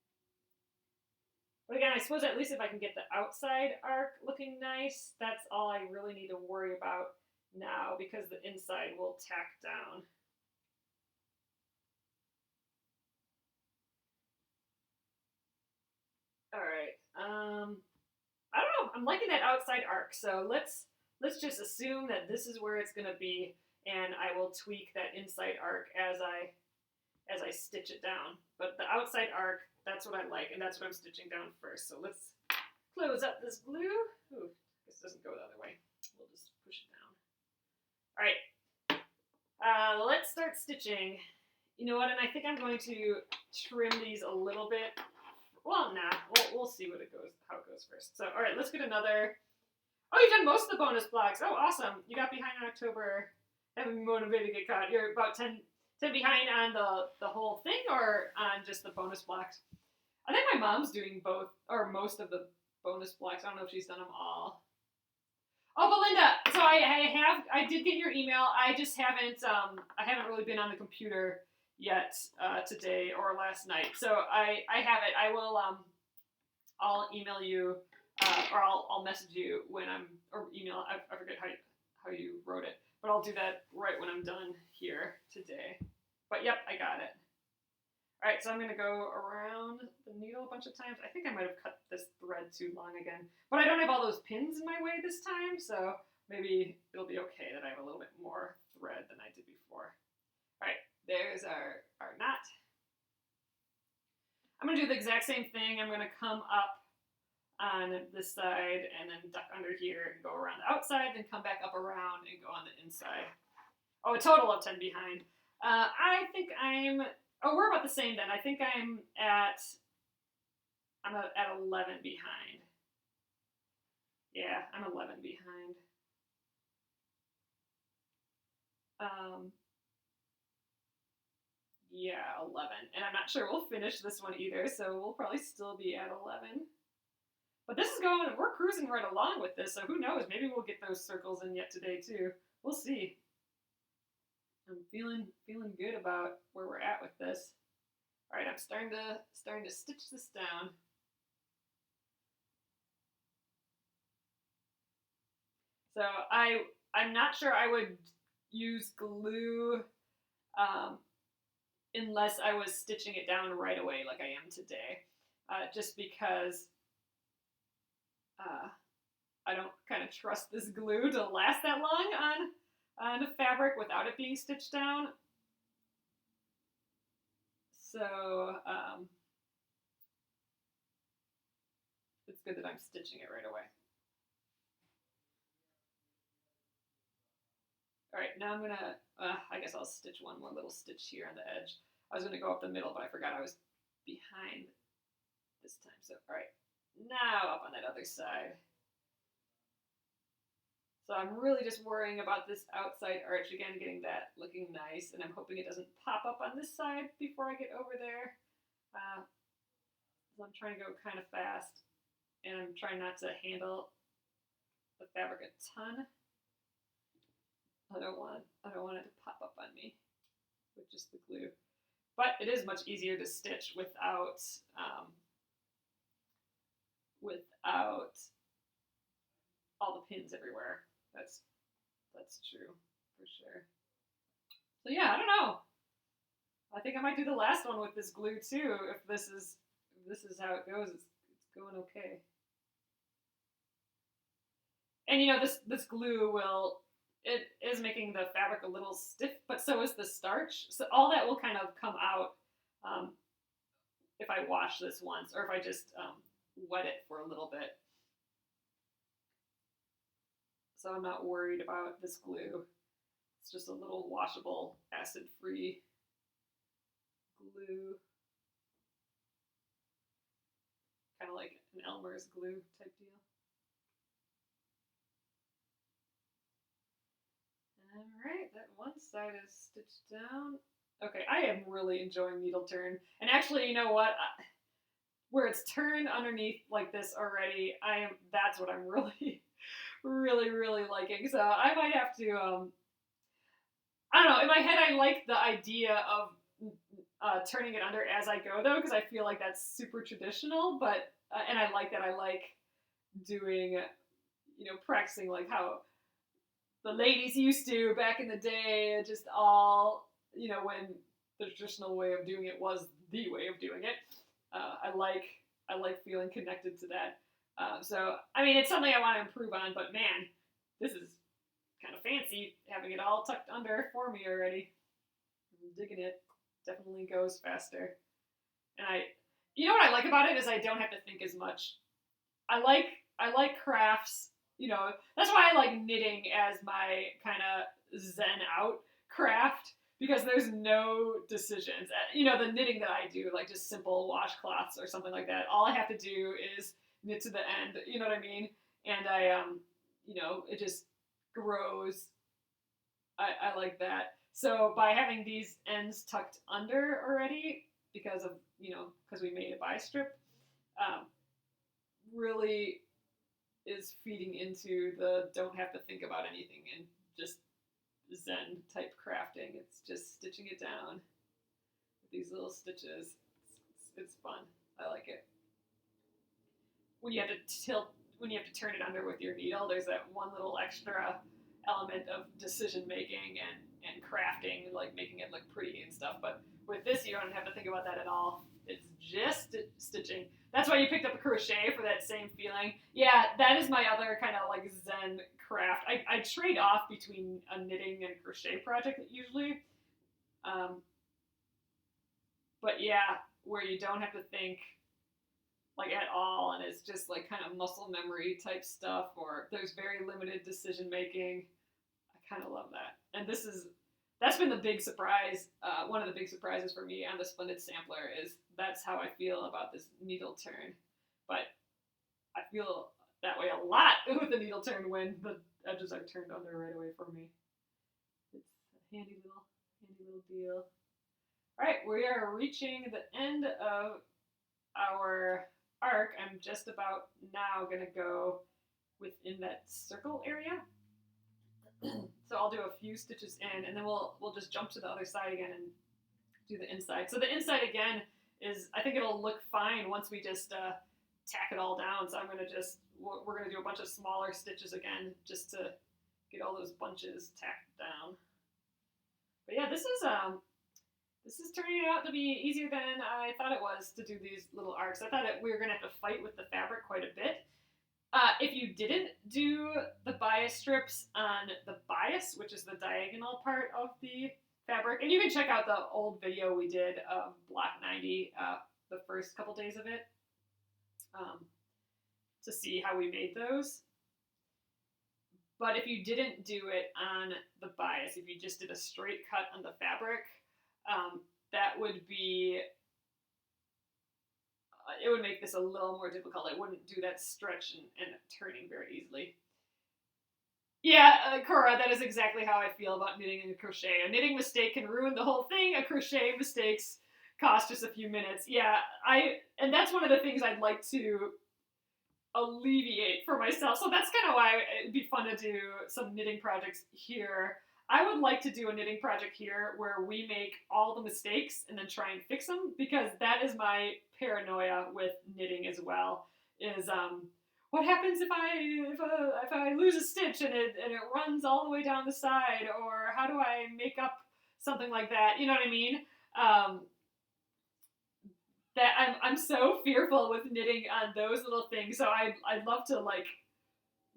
But again, I suppose at least if I can get the outside arc looking nice, that's all I really need to worry about now because the inside will tack down. All right. I don't know. I'm liking that outside arc. So let's just assume that this is where it's going to be, and I will tweak that inside arc as I stitch it down. But the outside arc, that's what I like, and that's what I'm stitching down first. So let's close up this glue. Ooh, this doesn't go the other way. We'll just push it down. All right. Let's start stitching. You know what? And I think I'm going to trim these a little bit. Well, nah, we'll see how it goes first. So, all right, let's get another. Oh, you've done most of the bonus blocks. Oh, awesome. You got behind in October. Haven't been motivated to get caught. You're about 10 behind on the whole thing or on just the bonus blocks? I think my mom's doing both, or most of the bonus blocks. I don't know if she's done them all. Oh, Belinda, so I did get your email. I just haven't, I haven't really been on the computer yet today or last night. So I have it. I will I'll email you or I'll message you when or email. I forget how you wrote it, but I'll do that right when I'm done here today. But yep, I got it. All right, so I'm gonna go around the needle a bunch of times. I think I might have cut this thread too long again, but I don't have all those pins in my way this time, so maybe it'll be okay that I have a little bit more thread than I did before. All right. There's our knot. I'm going to do the exact same thing. I'm going to come up on this side and then duck under here and go around the outside, then come back up around and go on the inside. Oh, a total of 10 behind. I think we're about the same then. I think I'm at 11 behind. Yeah, I'm 11 behind. Yeah, 11. And I'm not sure we'll finish this one either, so we'll probably still be at 11. But this is we're cruising right along with this, so who knows? Maybe we'll get those circles in yet today too. We'll see. I'm feeling good about where we're at with this. All right, I'm starting to stitch this down. So I'm not sure I would use glue unless I was stitching it down right away like I am today, just because I don't kind of trust this glue to last that long on a fabric without it being stitched down. So it's good that I'm stitching it right away. All right, now I'm gonna, I guess I'll stitch one more little stitch here on the edge. I was gonna go up the middle, but I forgot I was behind this time. So, all right, now up on that other side. So I'm really just worrying about this outside arch again, getting that looking nice, and I'm hoping it doesn't pop up on this side before I get over there. So I'm trying to go kind of fast, and I'm trying not to handle the fabric a ton. I don't want it to pop up on me with just the glue. But it is much easier to stitch without without all the pins everywhere. That's true for sure. So yeah, I don't know. I think I might do the last one with this glue too. If this is how it goes, it's going okay. And you know, this glue will it is making the fabric a little stiff, but so is the starch. So all that will kind of come out um, if I wash this once, or if I just wet it for a little bit. So I'm not worried about this glue. It's just a little washable, acid-free glue, kind of like an Elmer's glue type deal. All right, that one side is stitched down. Okay, I am really enjoying needle turn. And actually, you know what? Where it's turned underneath like this already, that's what I'm really, really liking. So I might have to, I don't know, in my head I like the idea of turning it under as I go though, because I feel like that's super traditional, but, and I like that I like doing, you know, practicing like how the ladies used to back in the day, just all, you know, when the traditional way of doing it was the way of doing it. I like feeling connected to that. So I mean, it's something I want to improve on, but man, this is kind of fancy having it all tucked under for me already. I'm digging it. Definitely goes faster. And you know what I like about it is I don't have to think as much. I like crafts. You know, that's why I like knitting as my kind of zen out craft, because there's no decisions. You know, the knitting that I do, like just simple washcloths or something like that, all I have to do is knit to the end. You know what I mean? And you know, it just grows. I like that. So by having these ends tucked under already, because of, you know, because we made a buy strip, um, really is feeding into the don't have to think about anything and just zen type crafting. It's just stitching it down with these little stitches. It's fun. I like it. When you have to when you have to turn it under with your needle, there's that one little extra element of decision making and crafting, like making it look pretty and stuff. But with this, you don't have to think about that at all. It's just stitching. That's why you picked up a crochet, for that same feeling. Yeah, that is my other kind of like zen craft. I trade off between a knitting and crochet project usually. Um, but yeah, where you don't have to think like at all, and it's just like kind of muscle memory type stuff, or there's very limited decision making. I kind of love that. And that's been the big surprise. One of the big surprises for me on the Splendid Sampler is that's how I feel about this needle turn. But I feel that way a lot with the needle turn when the edges are turned under right away for me. It's a handy little deal. All right, we are reaching the end of our arc. I'm just about now going to go within that circle area. So I'll do a few stitches in, and then we'll just jump to the other side again and do the inside. So the inside again is, I think it'll look fine once we just tack it all down. So we're going to do a bunch of smaller stitches again just to get all those bunches tacked down. But yeah, this is turning out to be easier than I thought it was to do these little arcs. I thought we were going to have to fight with the fabric quite a bit. If you didn't do the bias strips on the bias, which is the diagonal part of the fabric, and you can check out the old video we did of Block 90, the first couple days of it, to see how we made those. But if you didn't do it on the bias, if you just did a straight cut on the fabric, that would be, it would make this a little more difficult. It wouldn't do that stretch and turning very easily. Yeah, Cora, that is exactly how I feel about knitting and crochet. A knitting mistake can ruin the whole thing. A crochet mistakes cost just a few minutes. Yeah, and that's one of the things I'd like to alleviate for myself. So that's kind of why it'd be fun to do some knitting projects here. I would like to do a knitting project here where we make all the mistakes and then try and fix them, because that is my paranoia with knitting as well, is what happens if I lose a stitch and it runs all the way down the side, or how do I make up something like that? You know what I mean? Um, that I'm so fearful with knitting on those little things. So I'd love to like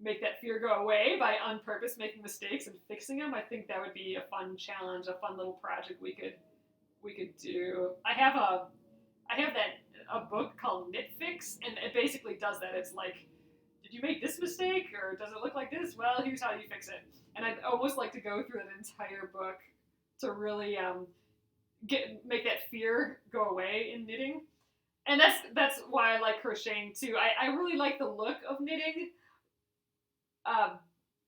make that fear go away by on purpose making mistakes and fixing them. I think that would be a fun challenge, a fun little project we could do. I have that a book called Knit Fix, and it basically does that. It's like, did you make this mistake, or does it look like this? Well, here's how you fix it. And I'd almost like to go through an entire book to really make that fear go away in knitting. And that's why I like crocheting too. I really like the look of knitting. Uh,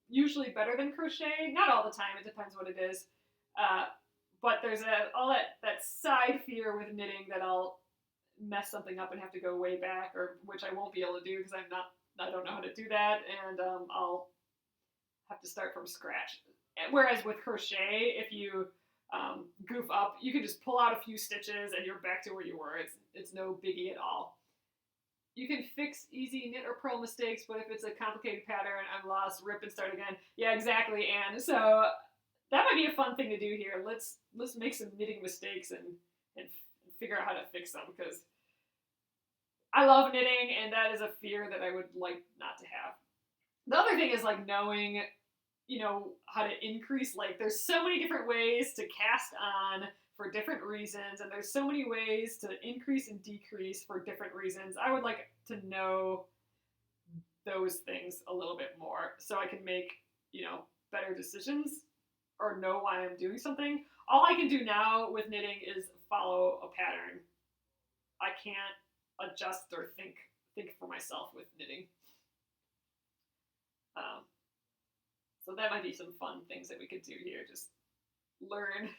Usually better than crochet. Not all the time. It depends what it is. Uh, but there's all that side fear with knitting that I'll mess something up and have to go way back, or which I won't be able to do because I don't know how to do that, and I'll have to start from scratch. Whereas with crochet, if you goof up, you can just pull out a few stitches and you're back to where you were. It's no biggie at all. You can fix easy knit or purl mistakes, but if it's a complicated pattern, I'm lost, rip and start again. Yeah, exactly, Anne. So that might be a fun thing to do here. Let's make some knitting mistakes and figure out how to fix them, because I love knitting, and that is a fear that I would like not to have. The other thing is like knowing, how to increase. Like, there's so many different ways to cast on for different reasons, and there's so many ways to increase and decrease for different reasons. I would like to know those things a little bit more so I can make, better decisions or know why I'm doing something. All I can do now with knitting is follow a pattern. I can't adjust or think for myself with knitting. So that might be some fun things that we could do here. Just learn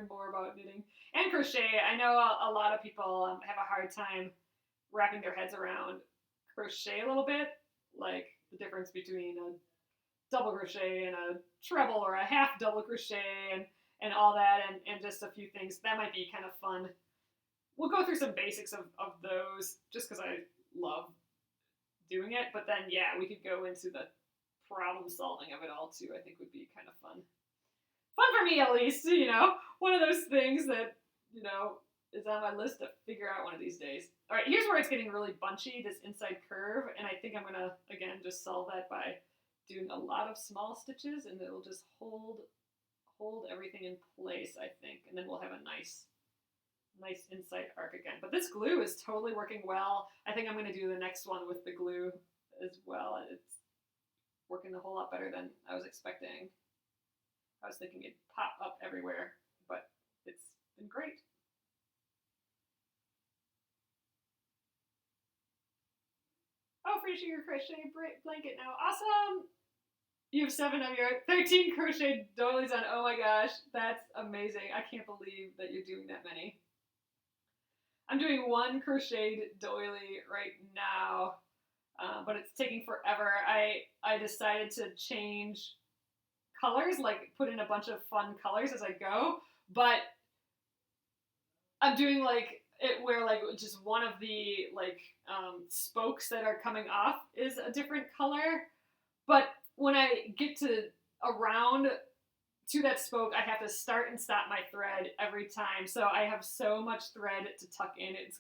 more about knitting and crochet. I know a lot of people have a hard time wrapping their heads around crochet a little bit, like the difference between a double crochet and a treble or a half double crochet and all that, and just a few things. That might be kind of fun. We'll go through some basics of those just because I love doing it. But then, yeah, we could go into the problem solving of it all too. I think would be kind of fun. Fun for me, at least, one of those things that, is on my list to figure out one of these days. All right, here's where it's getting really bunchy, this inside curve, and I think I'm going to, again, just solve that by doing a lot of small stitches, and it'll just hold everything in place, I think, and then we'll have a nice inside arc again. But this glue is totally working well. I think I'm going to do the next one with the glue as well. It's working a whole lot better than I was expecting. I was thinking it'd pop up everywhere, but it's been great. Oh, finishing your crochet blanket now. Awesome! You have 7 of your 13 crochet doilies on. Oh my gosh, that's amazing. I can't believe that you're doing that many. I'm doing 1 crocheted doily right now, but it's taking forever. I decided to change colors, like put in a bunch of fun colors as I go, but I'm doing like it where like just one of the spokes that are coming off is a different color, but when I get to around to that spoke, I have to start and stop my thread every time. So I have so much thread to tuck in. It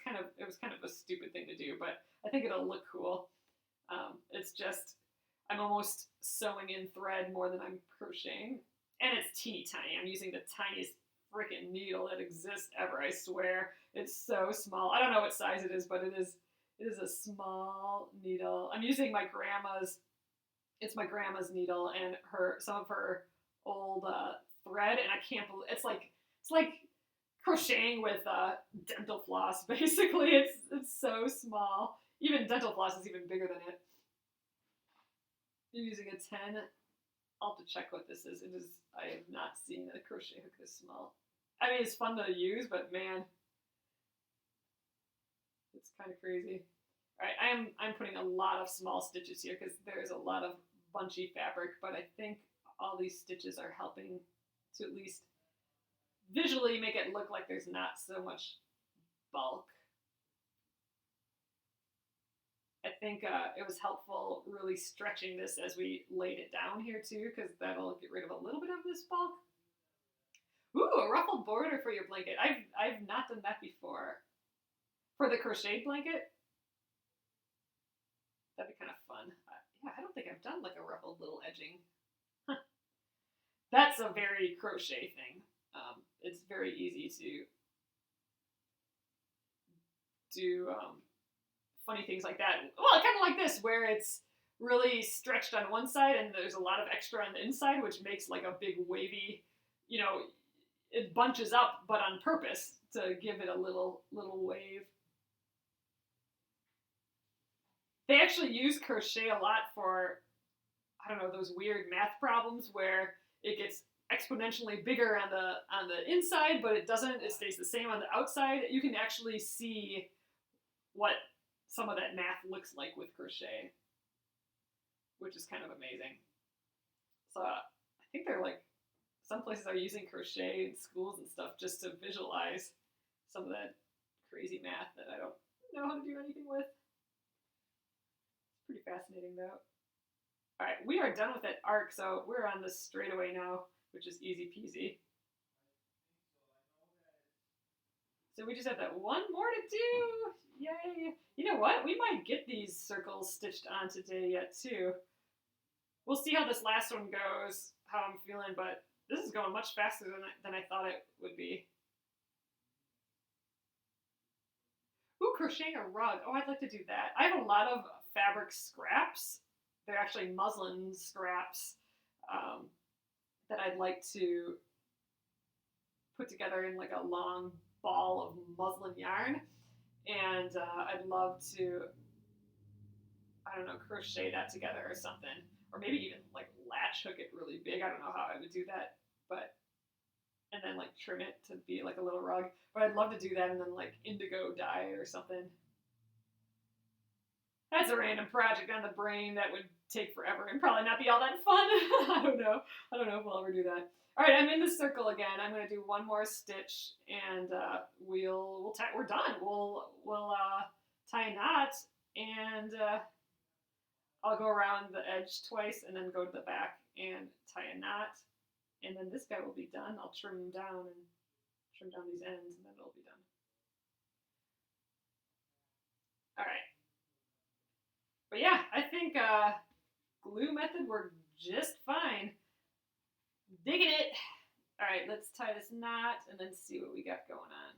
was kind of a stupid thing to do, but I think it'll look cool. It's just, I'm almost sewing in thread more than I'm crocheting. And it's teeny tiny. I'm using the tiniest freaking needle that exists ever, I swear. It's so small. I don't know what size it is, but it is a small needle. I'm using my grandma's needle and some of her old thread, and I can't believe it's like crocheting with dental floss. Basically, it's so small. Even dental floss is even bigger than it. I'm using a 10. I'll have to check what this is. I have not seen a crochet hook this small. I mean, it's fun to use, but man, it's kind of crazy. All right, I'm putting a lot of small stitches here because there's a lot of bunchy fabric, but I think all these stitches are helping to at least visually make it look like there's not so much bulk. I think it was helpful really stretching this as we laid it down here too, because that'll get rid of a little bit of this bulk. Ooh, a ruffled border for your blanket. I've not done that before. For the crocheted blanket, that'd be kind of fun. Yeah, I don't think I've done like a ruffled little edging. That's a very crochet thing. It's very easy to do funny things like that. Well, kind of like this, where it's really stretched on one side and there's a lot of extra on the inside, which makes like a big wavy, you know, it bunches up, but on purpose to give it a little wave. They actually use crochet a lot for, I don't know, those weird math problems where it gets exponentially bigger on the inside, but it doesn't. It stays the same on the outside. You can actually see what some of that math looks like with crochet, which is kind of amazing. So I think they're like, some places are using crochet in schools and stuff just to visualize some of that crazy math that I don't know how to do anything with. It's pretty fascinating though. All right, we are done with that arc, so we're on the straightaway now, which is easy peasy. So we just have that one more to do. Yay. You know what? We might get these circles stitched on today yet too. We'll see how this last one goes, how I'm feeling, but this is going much faster than I thought it would be. Ooh, crocheting a rug. Oh, I'd like to do that. I have a lot of fabric scraps. They're actually muslin scraps that I'd like to put together in like a long ball of muslin yarn. And I'd love to, I don't know, crochet that together or something. Or maybe even like latch hook it really big. I don't know how I would do that, but, and then like trim it to be like a little rug. But I'd love to do that and then like indigo dye it or something. That's a random project on the brain that would take forever and probably not be all that fun. I don't know if we'll ever do that. All right, I'm in the circle again. I'm going to do one more stitch, and we're done. We'll tie a knot, and I'll go around the edge twice, and then go to the back and tie a knot, and then this guy will be done. I'll trim him down and trim down these ends, and then it'll be done. All right. But yeah, I think glue method worked just fine. Digging it. All right, let's tie this knot and then see what we got going on.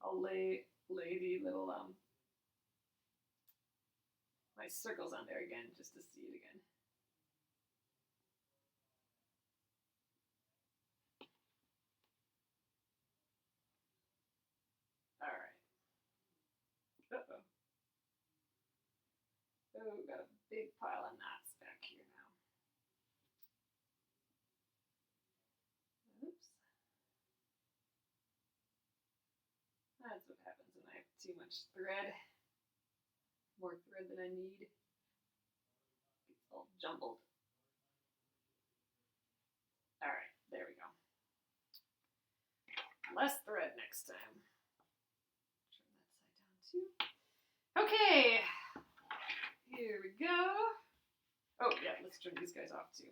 I'll lay the little my circles on there again just to see it again. All right. Uh-oh. Oh, we've got a big pile of knots back here now. Oops. That's what happens when I have too much thread. More thread than I need. It's all jumbled. All right, there we go. Less thread next time. Turn that side down too. Okay, here we go. Oh yeah, let's turn these guys off too.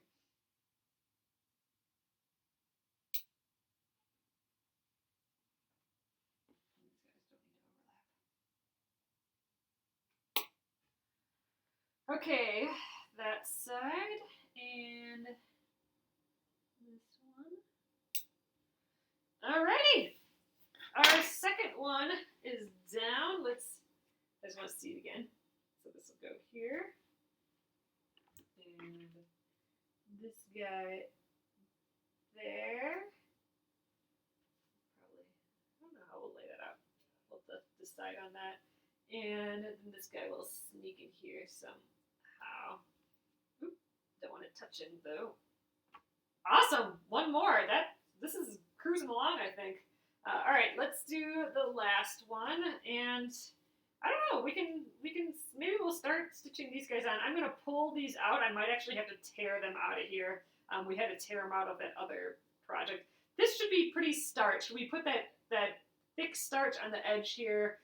These guys don't need to overlap. Okay, that side and this one. Alrighty, our second one is down. I just want to see it again. So this will go here. And this guy there. Probably, I don't know how we'll lay that out. We'll have to decide on that. And then this guy will sneak in here somehow. Oop, don't want to touch him though. Awesome, one more. This is cruising along, I think. All right, let's do the last one, and I don't know. We can maybe we'll start stitching these guys on. I'm gonna pull these out. I might actually have to tear them out of here. We had to tear them out of that other project. This should be pretty starched. We put that thick starch on the edge here,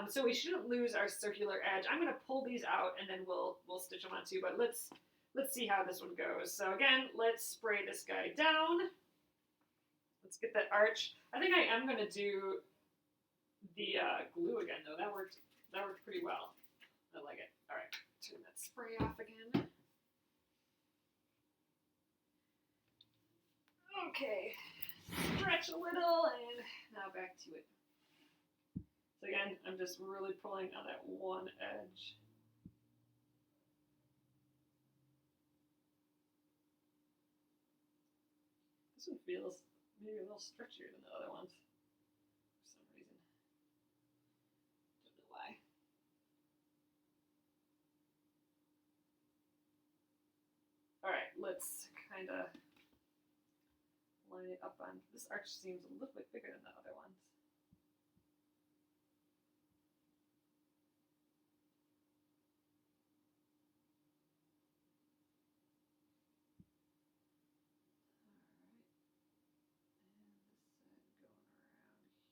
so we shouldn't lose our circular edge. I'm going to pull these out and then we'll stitch them on too, but let's see how this one goes. So again, let's spray this guy down. Let's get that arch. I think I am going to do the glue again though. That worked pretty well. I like it. All right, turn that spray off again. Okay, stretch a little and now back to it. So again, I'm just really pulling on that one edge. This one feels maybe a little stretchier than the other ones for some reason. Don't know why. All right, let's kind of line it up on, this arch seems a little bit bigger than the other ones.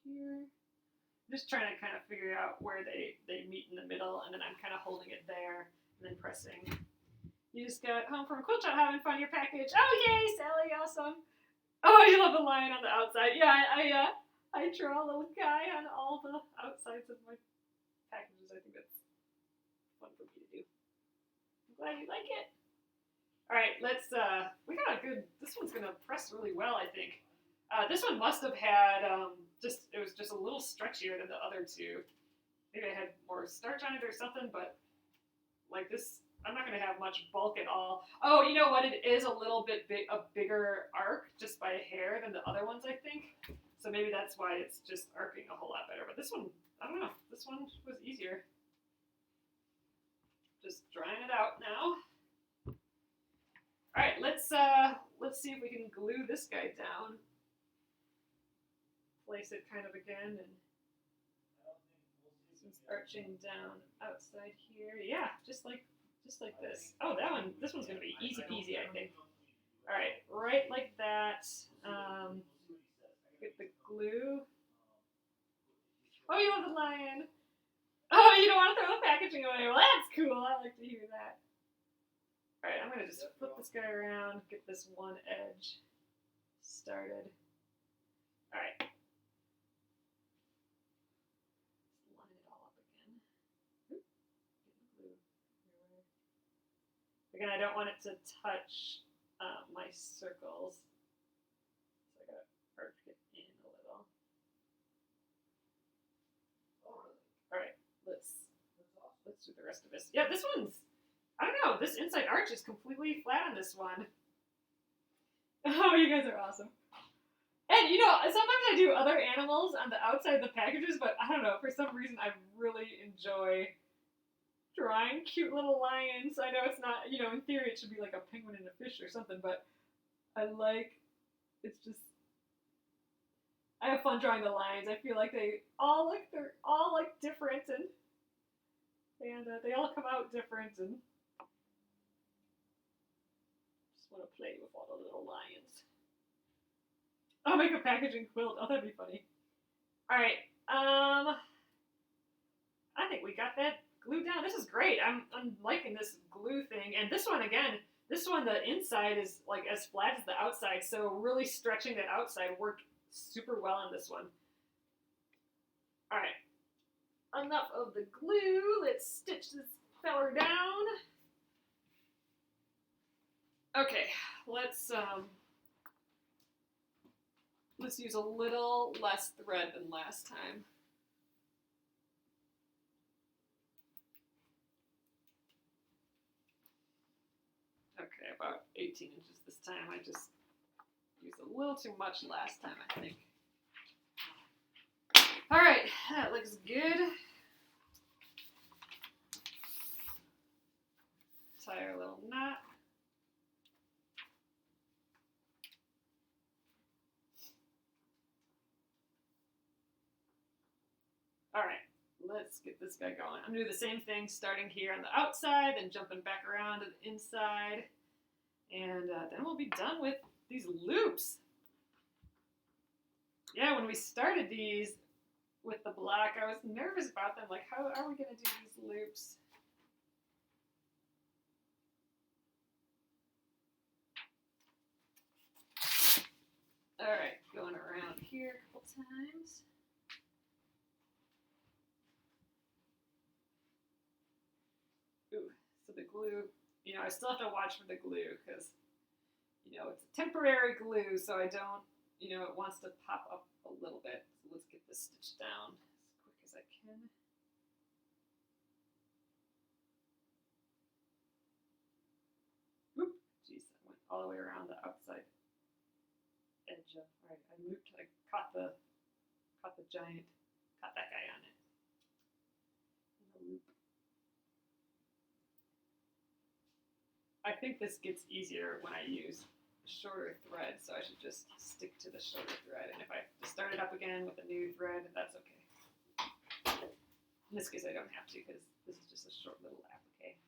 Here. Just trying to kind of figure out where they meet in the middle, and then I'm kind of holding it there and then pressing. You just got home from a quilt shop having fun, your package. Oh yay, Sally, awesome. Oh, you love the lion on the outside. Yeah, I draw a little guy on all the outsides of my packages. I think that's fun for me to do. I'm glad you like it. All right, let's, we got a good, this one's gonna press really well, I think. This one must have had, it was just a little stretchier than the other two. Maybe I had more starch on it or something, but like this, I'm not going to have much bulk at all. Oh, you know what? It is a little bit a bigger arc just by a hair than the other ones, I think. So maybe that's why it's just arcing a whole lot better. But this one, I don't know. This one was easier. Just drying it out now. All right, let's see if we can glue this guy down. Place it kind of again, and it's arching down outside here. Yeah, just like this. Oh, this one's gonna be easy peasy, I think. All right, right like that. Get the glue. Oh, you love the lion. Oh, you don't want to throw the packaging away. Well, that's cool. I like to hear that. All right, I'm gonna just flip this guy around, get this one edge started. All right. Again, I don't want it to touch my circles, so I gotta arch it in a little. All right, let's do the rest of this. Yeah, this one's, I don't know, this inside arch is completely flat on this one. Oh, you guys are awesome. And you know, sometimes I do other animals on the outside of the packages, but I don't know, for some reason I really enjoy drawing cute little lions. I know it's not, you know, in theory it should be like a penguin and a fish or something, but I have fun drawing the lions. I feel like they're all like different, and they all come out different, and just want to play with all the little lions. I'll make a packaging quilt. Oh, that'd be funny. All right, I think we got that glued down. This is great. I'm liking this glue thing. And this one, again, the inside is like as flat as the outside, so really stretching that outside worked super well on this one. All right, enough of the glue. Let's stitch this feller down. Okay, let's use a little less thread than last time. Okay, about 18 inches this time. I just used a little too much last time, I think. All right, that looks good. Tie our little knot. All right, let's get this guy going. I'm gonna do the same thing, starting here on the outside, then jumping back around to the inside, and then we'll be done with these loops. Yeah, when we started these with the black, I was nervous about them. Like, how are we going to do these loops? All right, going around here a couple times. Ooh, so the glue, you know, I still have to watch for the glue because, you know, it's a temporary glue, so I don't, you know, it wants to pop up a little bit. So let's get this stitched down as quick as I can. Oop, geez, I went all the way around the outside edge of, all right, I looped, I caught the giant, caught that guy on it. In a loop. I think this gets easier when I use shorter thread, so I should just stick to the shorter thread. And if I have to start it up again with a new thread, that's okay. In this case, I don't have to because this is just a short little applique.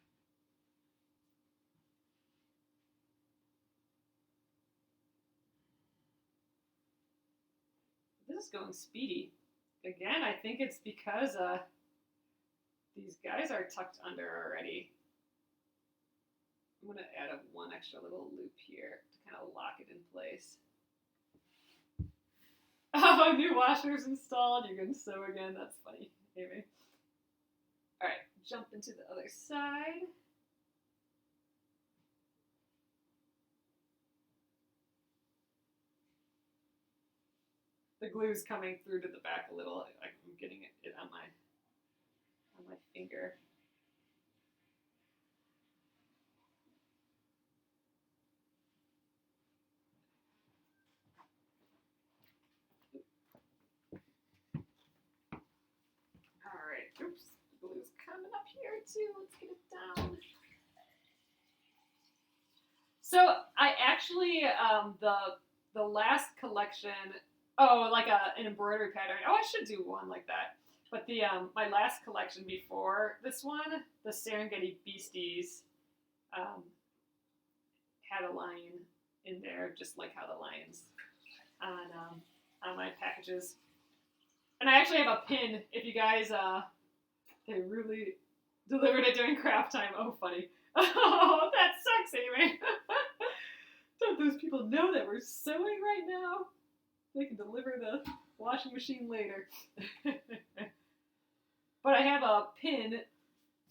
This is going speedy. Again, I think it's because these guys are tucked under already. I'm going to add one extra little loop here to kind of lock it in place. Oh, new washer's installed. You're going to sew again. That's funny, Amy. All right, jump into the other side. The glue's coming through to the back a little. I'm getting it on my finger. All right, oops, the glue's coming up here too. Let's get it down. So I actually, the last collection, oh, like an embroidery pattern. Oh, I should do one like that. But the my last collection before this one, the Serengeti Beasties, had a lion in there, just like how the lions on my packages. And I actually have a pin. If you guys, they really delivered it during craft time. Oh, funny. Oh, that sucks, Amy. Don't those people know that we're sewing right now? They can deliver the washing machine later. But I have a pin.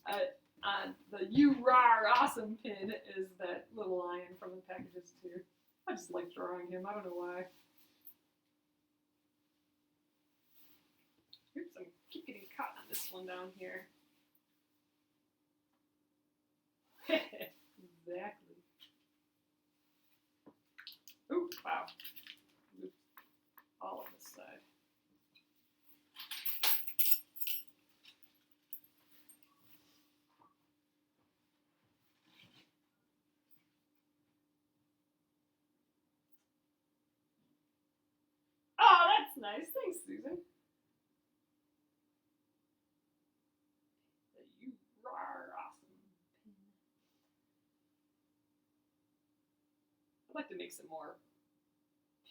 The "You Rar Awesome" pin is that little lion from the packages too. I just like drawing him. I don't know why. Oops, I keep getting caught on this one down here. Exactly. Ooh, wow. All of this side. Oh, that's nice. Thanks, Susan. The "You Rar Awesome" pin. I'd like to make some more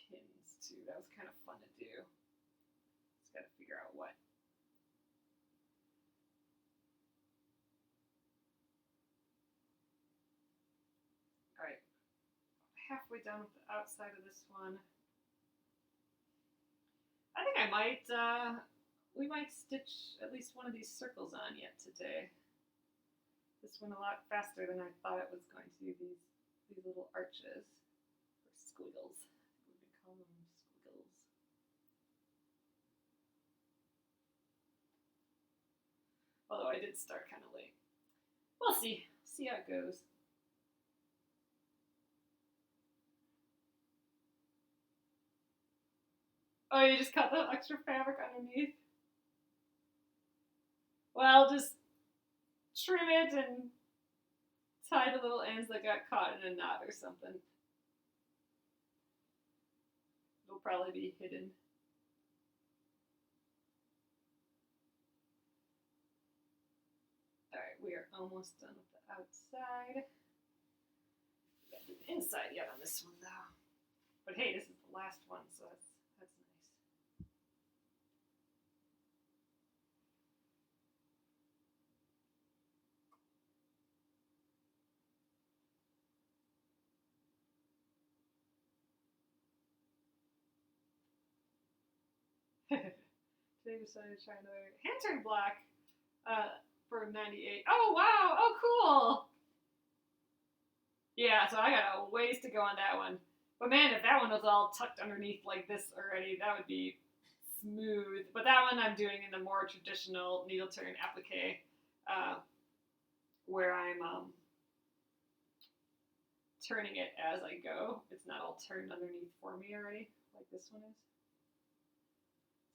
pins too. That was kind of fun to do. Just got to figure out what. All right, halfway done with the outside of this one. I think I might, we might stitch at least one of these circles on yet today. This went a lot faster than I thought it was going to. These little arches, or squiggles. We would call them squiggles. Although I did start kind of late. We'll see. See how it goes. Oh, you just cut the extra fabric underneath? Well, just trim it and tie the little ends that got caught in a knot or something. It'll probably be hidden. Alright, we are almost done with the outside. We gotta do the inside yet on this one though. But hey, this is the last one, so that's nice. they decided to try another hand turn block for 98. Oh, wow. Oh, cool. Yeah, so I got a ways to go on that one. But man, if that one was all tucked underneath like this already, that would be smooth. But that one I'm doing in the more traditional needle turn applique, where I'm turning it as I go. It's not all turned underneath for me already, like this one is.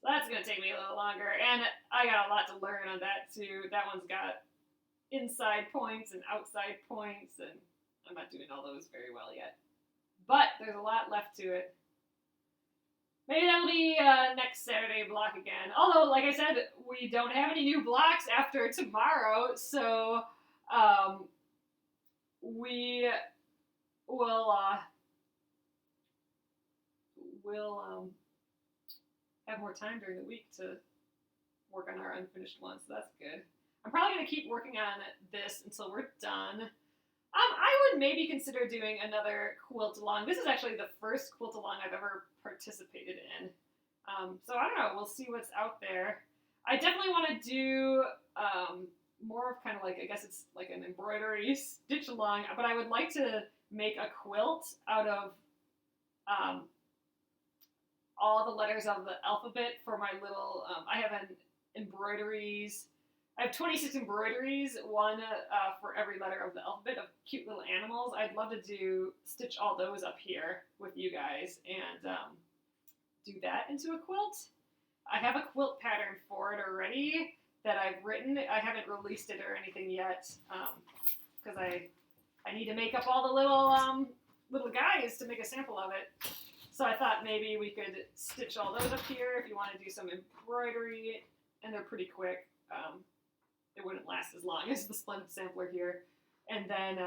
So that's going to take me a little longer, and I got a lot to learn on that too. That one's got inside points and outside points, and I'm not doing all those very well yet. But there's a lot left to it. Maybe that'll be next Saturday block again. Although, like I said, we don't have any new blocks after tomorrow, so we will have more time during the week to work on our unfinished ones, so that's good. I'm probably going to keep working on this until we're done. I would maybe consider doing another quilt along. This is actually the first quilt along I've ever participated in. So I don't know, we'll see what's out there. I definitely want to do more of kind of like, I guess it's like an embroidery stitch along, but I would like to make a quilt out of all the letters of the alphabet for my little, I have embroideries. I have 26 embroideries, one for every letter of the alphabet of cute little animals. I'd love to stitch all those up here with you guys and do that into a quilt. I have a quilt pattern for it already that I've written. I haven't released it or anything yet because I need to make up all the little guys to make a sample of it. So I thought maybe we could stitch all those up here if you want to do some embroidery, and they're pretty quick. It wouldn't last as long as the Splendid Sampler here. And then,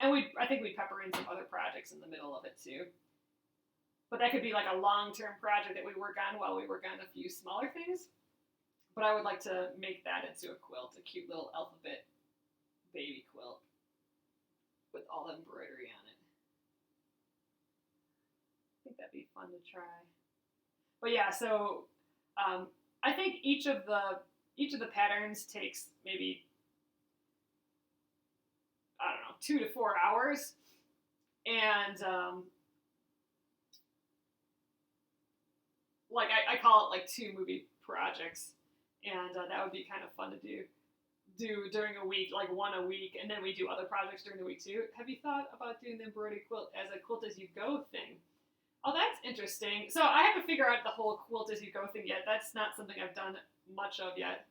I think we'd pepper in some other projects in the middle of it too. But that could be like a long-term project that we work on while we work on a few smaller things. But I would like to make that into a quilt, a cute little alphabet baby quilt with all the embroidery on it. I think that'd be fun to try. But yeah, so I think each of the patterns takes maybe, I don't know, 2 to 4 hours. And like I call it like 2 movie projects. And that would be kind of fun to do during a week, like one a week, and then we do other projects during the week too. Have you thought about doing the embroidery quilt as a quilt as you go thing? Oh, that's interesting. So I have to figure out the whole quilt as you go thing yet. That's not something I've done much of yet.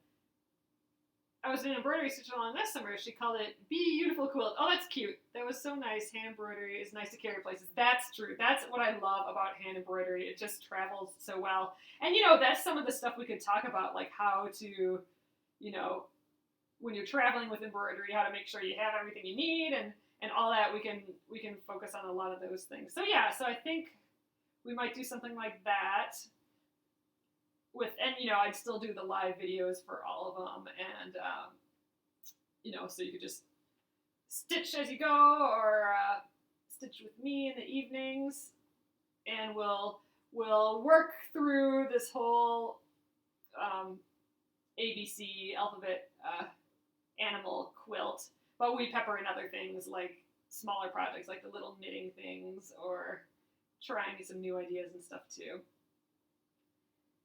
I was in an embroidery stitch along this summer. She called it Beautiful Quilt. Oh, that's cute. That was so nice. Hand embroidery is nice to carry places. That's true. That's what I love about hand embroidery. It just travels so well. And, that's some of the stuff we could talk about, like how to, when you're traveling with embroidery, how to make sure you have everything you need and all that. We can focus on a lot of those things. So, yeah, so I think we might do something like that. I'd still do the live videos for all of them, and so you could just stitch as you go, or stitch with me in the evenings, and we'll work through this whole ABC alphabet animal quilt, but we pepper in other things like smaller projects, like the little knitting things, or trying some new ideas and stuff too.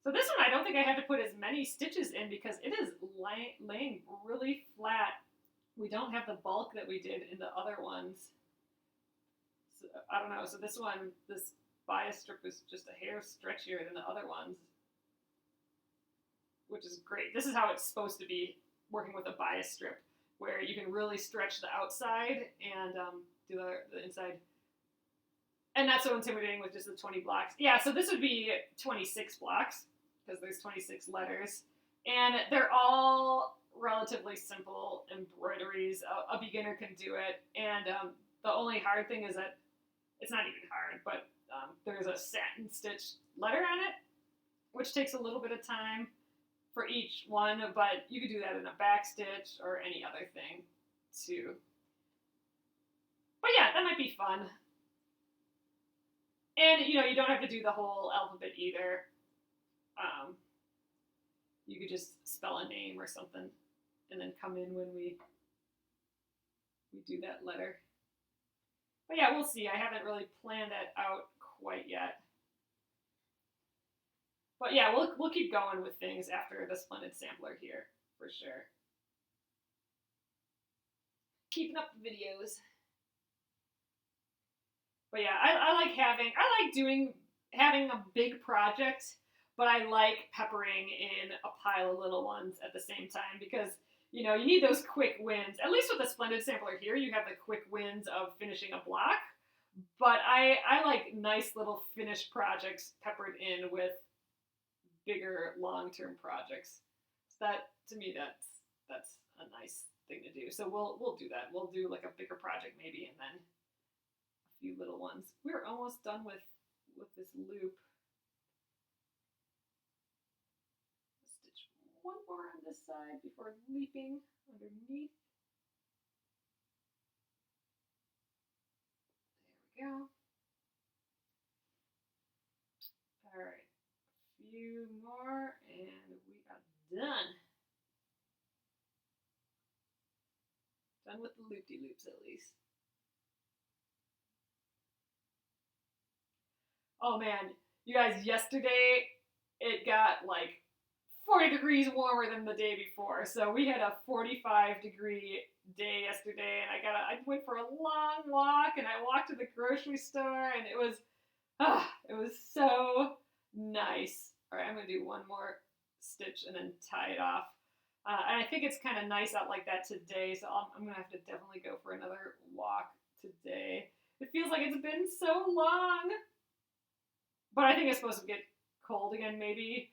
So this one, I don't think I had to put as many stitches in because it is laying really flat. We don't have the bulk that we did in the other ones. So, I don't know. So this one, this bias strip is just a hair stretchier than the other ones, which is great. This is how it's supposed to be working with a bias strip, where you can really stretch the outside and do the inside. And not so intimidating with just the 20 blocks. Yeah, so this would be 26 blocks, because there's 26 letters. And they're all relatively simple embroideries. A beginner can do it. And the only hard thing is that, it's not even hard, but there's a satin stitch letter on it, which takes a little bit of time for each one, but you could do that in a back stitch or any other thing too. But yeah, that might be fun. And, you don't have to do the whole alphabet either. you could just spell a name or something and then come in when we do that letter. But yeah, we'll see. I haven't really planned that out quite yet. But yeah, we'll keep going with things after the Splendid Sampler here, for sure. Keeping up the videos. But yeah, I like having a big project, but I like peppering in a pile of little ones at the same time because, you know, you need those quick wins. At least with the Splendid Sampler here, you have the quick wins of finishing a block. But I like nice little finished projects peppered in with bigger long-term projects. So that, to me, that's a nice thing to do. So we'll do that. We'll do like a bigger project maybe, and then a few little ones. We're almost done with this loop. Stitch one more on this side before leaping underneath. There we go. All right, a few more and we are done. Done with the loop-de-loops at least. Oh man, you guys, yesterday it got like 40 degrees warmer than the day before. So we had a 45-degree day yesterday, and I went for a long walk, and I walked to the grocery store, and it was so nice. All right, I'm gonna do one more stitch and then tie it off. And I think it's kind of nice out like that today, so I'm gonna have to definitely go for another walk today. It feels like it's been so long, but I think it's supposed to get cold again maybe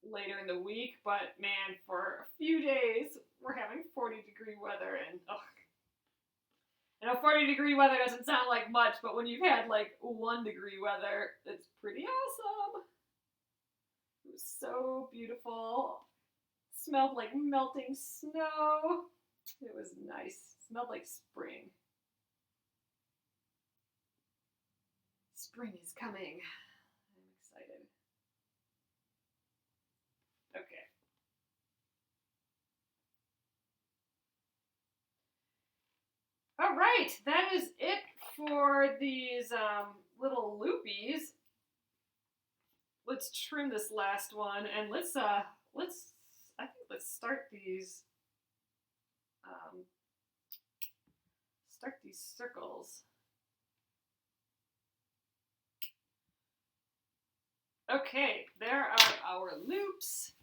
later in the week. But man, for a few days we're having 40-degree weather, and I know 40-degree weather doesn't sound like much, but when you've had like 1-degree weather, it's pretty awesome. It was so beautiful. Smelled like melting snow. It was nice. Smelled like spring. Spring is coming. I'm excited. Okay. All right, that is it for these little loopies. Let's trim this last one, and let's start these circles. Okay, there are our loops.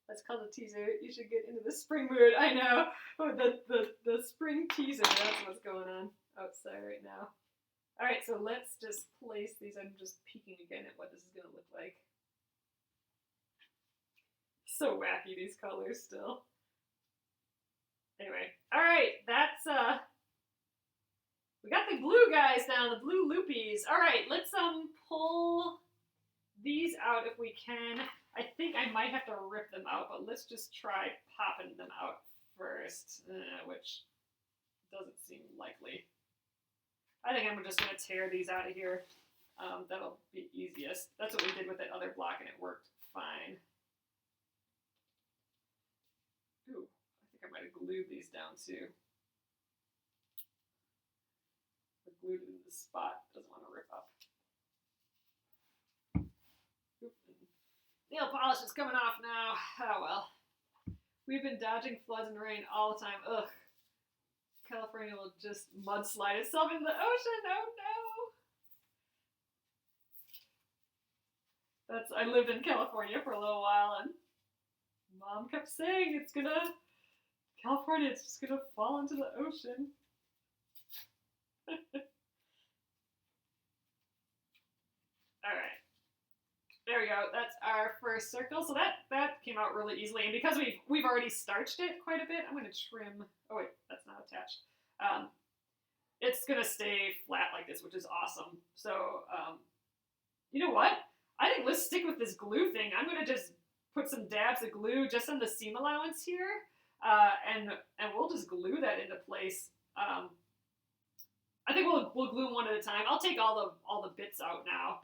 That's called a teaser. You should get into the spring mood. I know. Oh, the spring teaser. That's what's going on outside right now. All right, so let's just place these. I'm just peeking again at what this is going to look like. So wacky, these colors still. Anyway, all right, that's we got the blue guys now, the blue loopies. All right, let's pull these out if we can. I think I might have to rip them out, but let's just try popping them out first, which doesn't seem likely. I think I'm just going to tear these out of here. That'll be easiest. That's what we did with that other block, and it worked fine. Ooh, I think I might have glued these down too. I glued it in the spot. Doesn't want to rip up. Nail polish is coming off now. Oh well. We've been dodging floods and rain all the time. Ugh. California will just mudslide itself in the ocean. Oh no. I lived in California for a little while, and Mom kept saying California, it's just gonna fall into the ocean. Alright. There we go. That's our first circle. So that came out really easily. And because we've already starched it quite a bit, I'm going to trim. Oh wait, that's not attached. It's going to stay flat like this, which is awesome. So, you know what? I think let's stick with this glue thing. I'm going to just put some dabs of glue just on the seam allowance here. And we'll just glue that into place. I think we'll glue them one at a time. I'll take all the bits out now.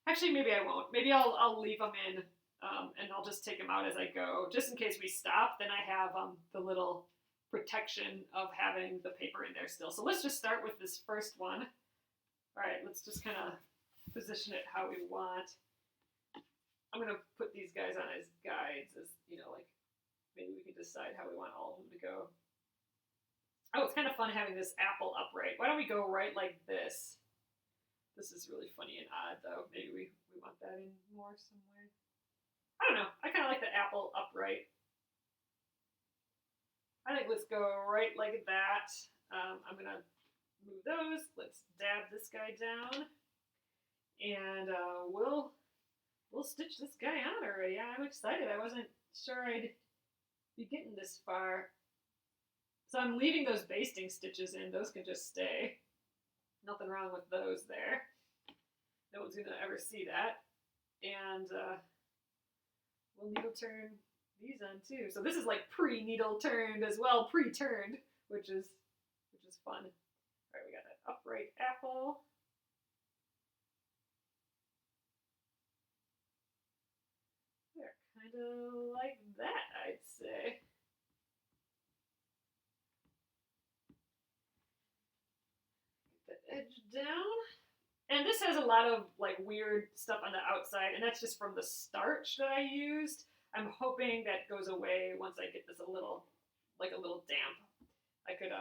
Actually, maybe I won't. Maybe I'll leave them in, and I'll just take them out as I go, just in case we stop. Then I have the little protection of having the paper in there still. So let's just start with this first one. All right, let's just kind of position it how we want. I'm gonna put these guys on as guides, as you know, like maybe we can decide how we want all of them to go. Oh, it's kind of fun having this apple upright. Why don't we go right like this? This is really funny and odd, though. Maybe we want that in more somewhere. I don't know. I kind of like the apple upright. I think let's go right like that. I'm going to move those. Let's dab this guy down. And we'll stitch this guy on already. I'm excited. I wasn't sure I'd be getting this far. So I'm leaving those basting stitches in. Those can just stay. Nothing wrong with those there. No one's going to ever see that. And we'll needle turn these on too. So this is like pre-needle turned as well, pre-turned, which is fun. All right, we got that upright apple. They're kind of like that, I'd say. Get the edge down. And this has a lot of like weird stuff on the outside, and that's just from the starch that I used. I'm hoping that goes away once I get this a little damp. I could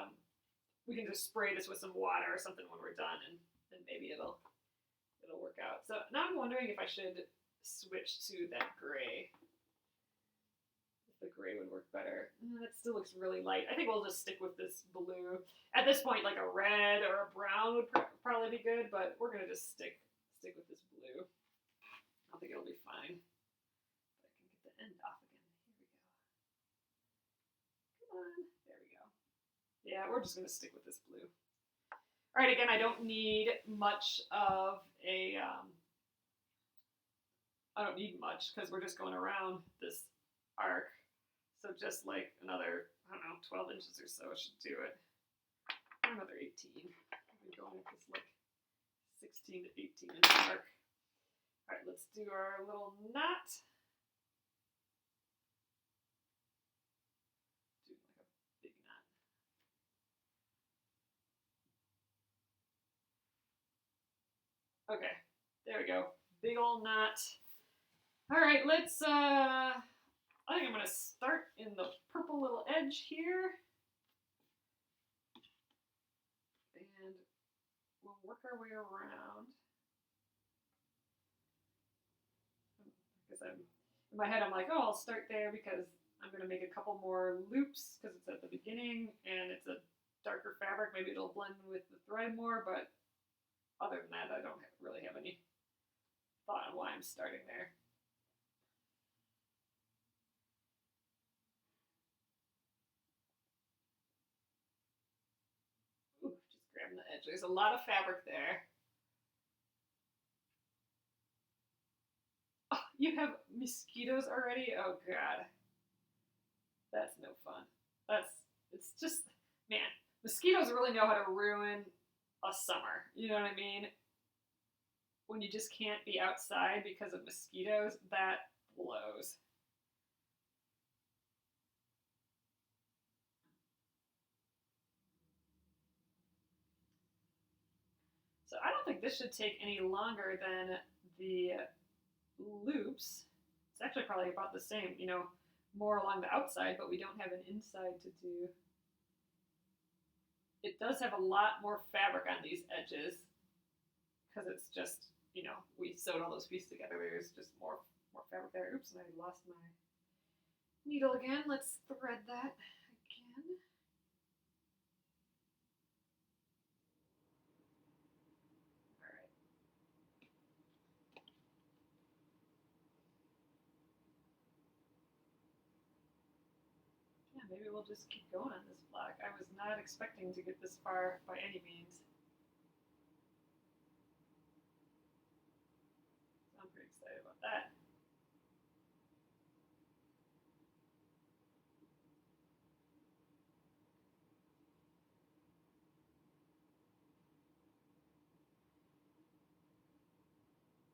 we can just spray this with some water or something when we're done, and maybe it'll work out. So now I'm wondering if I should switch to that gray. If the gray would work better. That still looks really light. I think we'll just stick with this blue. At this point, like a red or a brown would probably be good, but we're gonna just stick with this blue. I think it'll be fine. But I can get the end off again. Here we go. Come on. There we go. Yeah, we're just gonna stick with this blue. All right, again, I don't need much of a, I don't need much because we're just going around this arc. So just like another, I don't know, 12 inches or so should do it. Another 18. We're going with this like 16 to 18 inch arc. All right, let's do our little knot. Do like a big knot. Okay, there we go. Big old knot. All right, let's, I think I'm gonna start in the purple little edge here. And we'll work our way around. Because in my head I'm like, oh, I'll start there because I'm gonna make a couple more loops because it's at the beginning and it's a darker fabric. Maybe it'll blend with the thread more, but other than that, I don't really have any thought on why I'm starting there. Ooh, just grabbing the edge. There's a lot of fabric there. Oh, you have mosquitoes already? Oh God. That's no fun. It's just, man, mosquitoes really know how to ruin a summer. You know what I mean? When you just can't be outside because of mosquitoes, that blows. So I don't think this should take any longer than the loops. It's actually probably about the same, you know, more along the outside, but we don't have an inside to do. It does have a lot more fabric on these edges because it's just, you know, we sewed all those pieces together. There's just more fabric there. Oops, and I lost my needle again. Let's thread that again. All right. Yeah, maybe we'll just keep going on this block. I was not expecting to get this far by any means. So I'm pretty excited about that.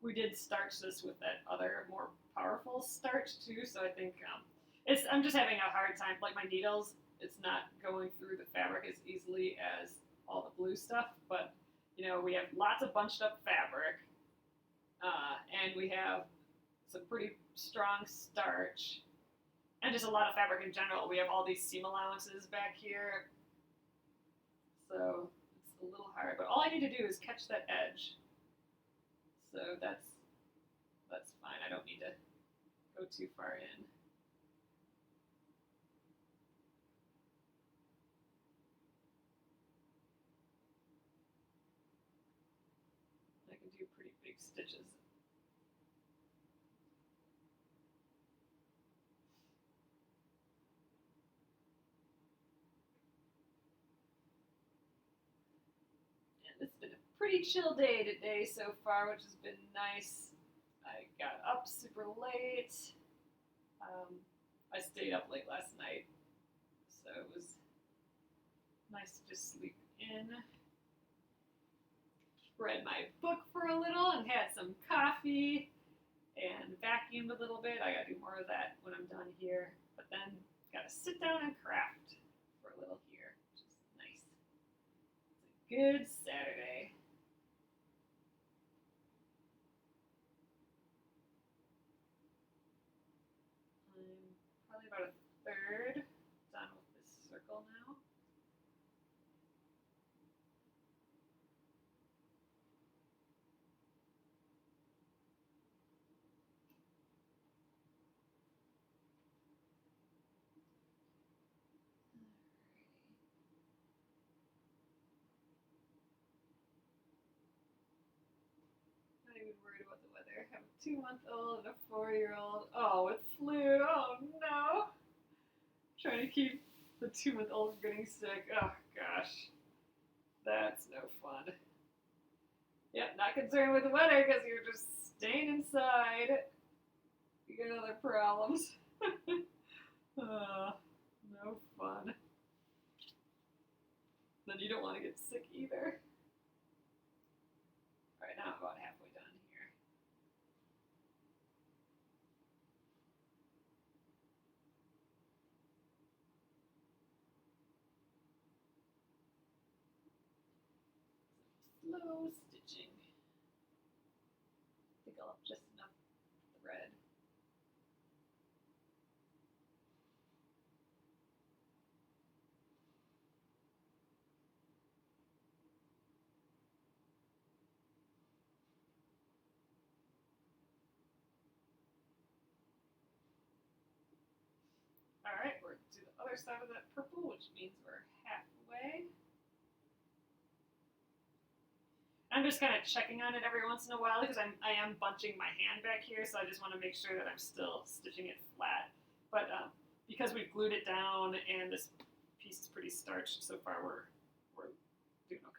we did starch this with that other more powerful starch too, so I think I'm just having a hard time. Like my needles, it's not going through the fabric as easily as all the blue stuff, but you know, we have lots of bunched up fabric, and we have some pretty strong starch, and just a lot of fabric in general. We have all these seam allowances back here, so it's a little hard, but all I need to do is catch that edge. So that's fine. I don't need to go too far in. I can do pretty big stitches. It's been a pretty chill day today so far, which has been nice. I got up super late. I stayed up late last night, so it was nice to just sleep in. Read my book for a little and had some coffee and vacuumed a little bit. I gotta do more of that when I'm done here, but then gotta sit down and craft for a little here, which is nice. It's a good Saturday. I'm probably about a third done with this circle now. Not even worried about the weather. I have a 2-month-old and a 4-year-old. Oh, with flu. Oh no. Trying to keep the 2-month-old from getting sick. Oh gosh. That's no fun. Yep, not concerned with the weather because you're just staying inside. You get other problems. No fun. Then you don't want to get sick either. Alright, now I'm about halfway done here. Slow stitching. I think I'll have just enough thread. Alright, we're to the other side of that purple, which means we're halfway. I'm just kind of checking on it every once in a while because I am bunching my hand back here, so I just want to make sure that I'm still stitching it flat. But because we've glued it down and this piece is pretty starched so far, we're doing okay.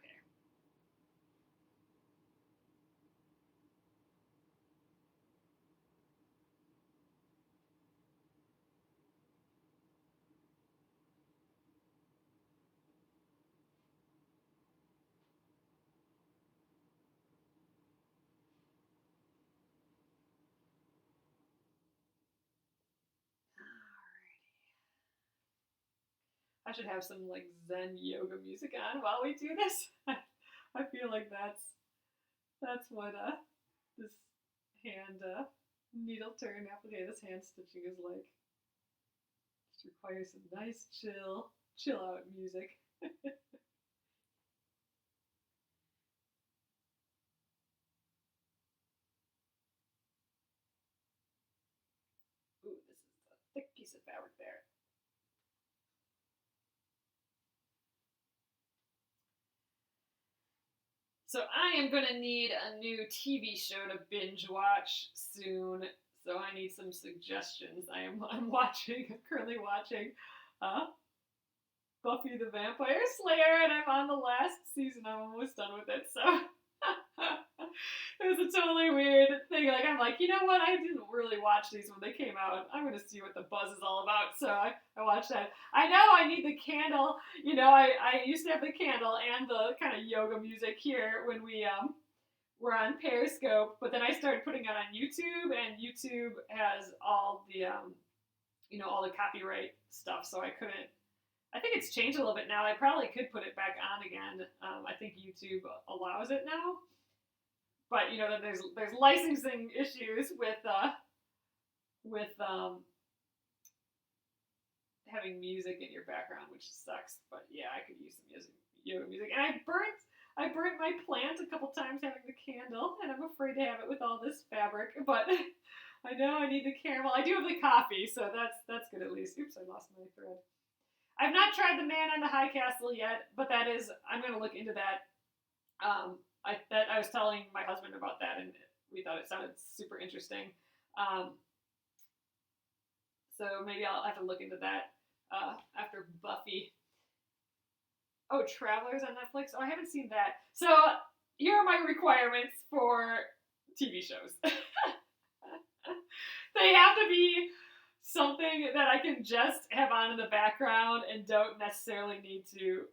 I should have some like Zen yoga music on while we do this. I feel like that's what this hand needle turn applique, this hand stitching is like. Just requires some nice chill out music. Ooh, this is a thick piece of fabric there. So I am going to need a new TV show to binge watch soon. So I need some suggestions. I'm currently watching Buffy the Vampire Slayer, and I'm on the last season. I'm almost done with it. So it was a totally weird thing. Like I'm like, you know what? I didn't really watch these when they came out. I'm gonna see what the buzz is all about. So I watched that. I know I need the candle. You know, I used to have the candle and the kind of yoga music here when we we're on Periscope, but then I started putting it on YouTube, and YouTube has all the, all the copyright stuff, so I couldn't. I think it's changed a little bit now. I probably could put it back on again. I think YouTube allows it now, but then there's licensing issues with having music in your background, which sucks. But yeah, I could use some yoga music. And I burnt my plant a couple times having the candle, and I'm afraid to have it with all this fabric. But I know I need the caramel. I do have the coffee, so that's good at least. Oops, I lost my thread. I've not tried the Man on the High Castle yet, but I'm going to look into that. I was telling my husband about that, and we thought it sounded super interesting. So maybe I'll have to look into that after Buffy. Oh, Travelers on Netflix? Oh, I haven't seen that. So here are my requirements for TV shows. They have to be something that I can just have on in the background and don't necessarily need to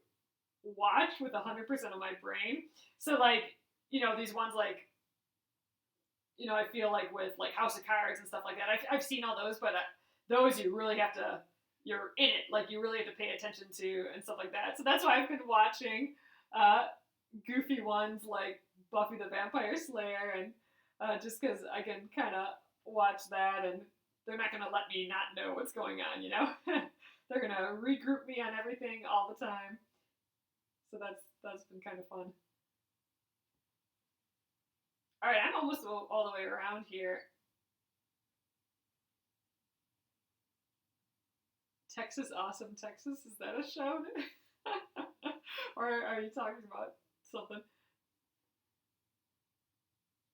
watch with 100% of my brain. So these ones I feel like with House of Cards and stuff like that. I've seen all those, but those you really have to, you're in it. You really have to pay attention to and stuff like that. So that's why I've been watching goofy ones like Buffy the Vampire Slayer, and just because I can kind of watch that, and they're not going to let me not know what's going on, They're going to regroup me on everything all the time. So that's been kind of fun. All right, I'm almost all the way around here. Texas Awesome Texas, is that a show? Or are you talking about something?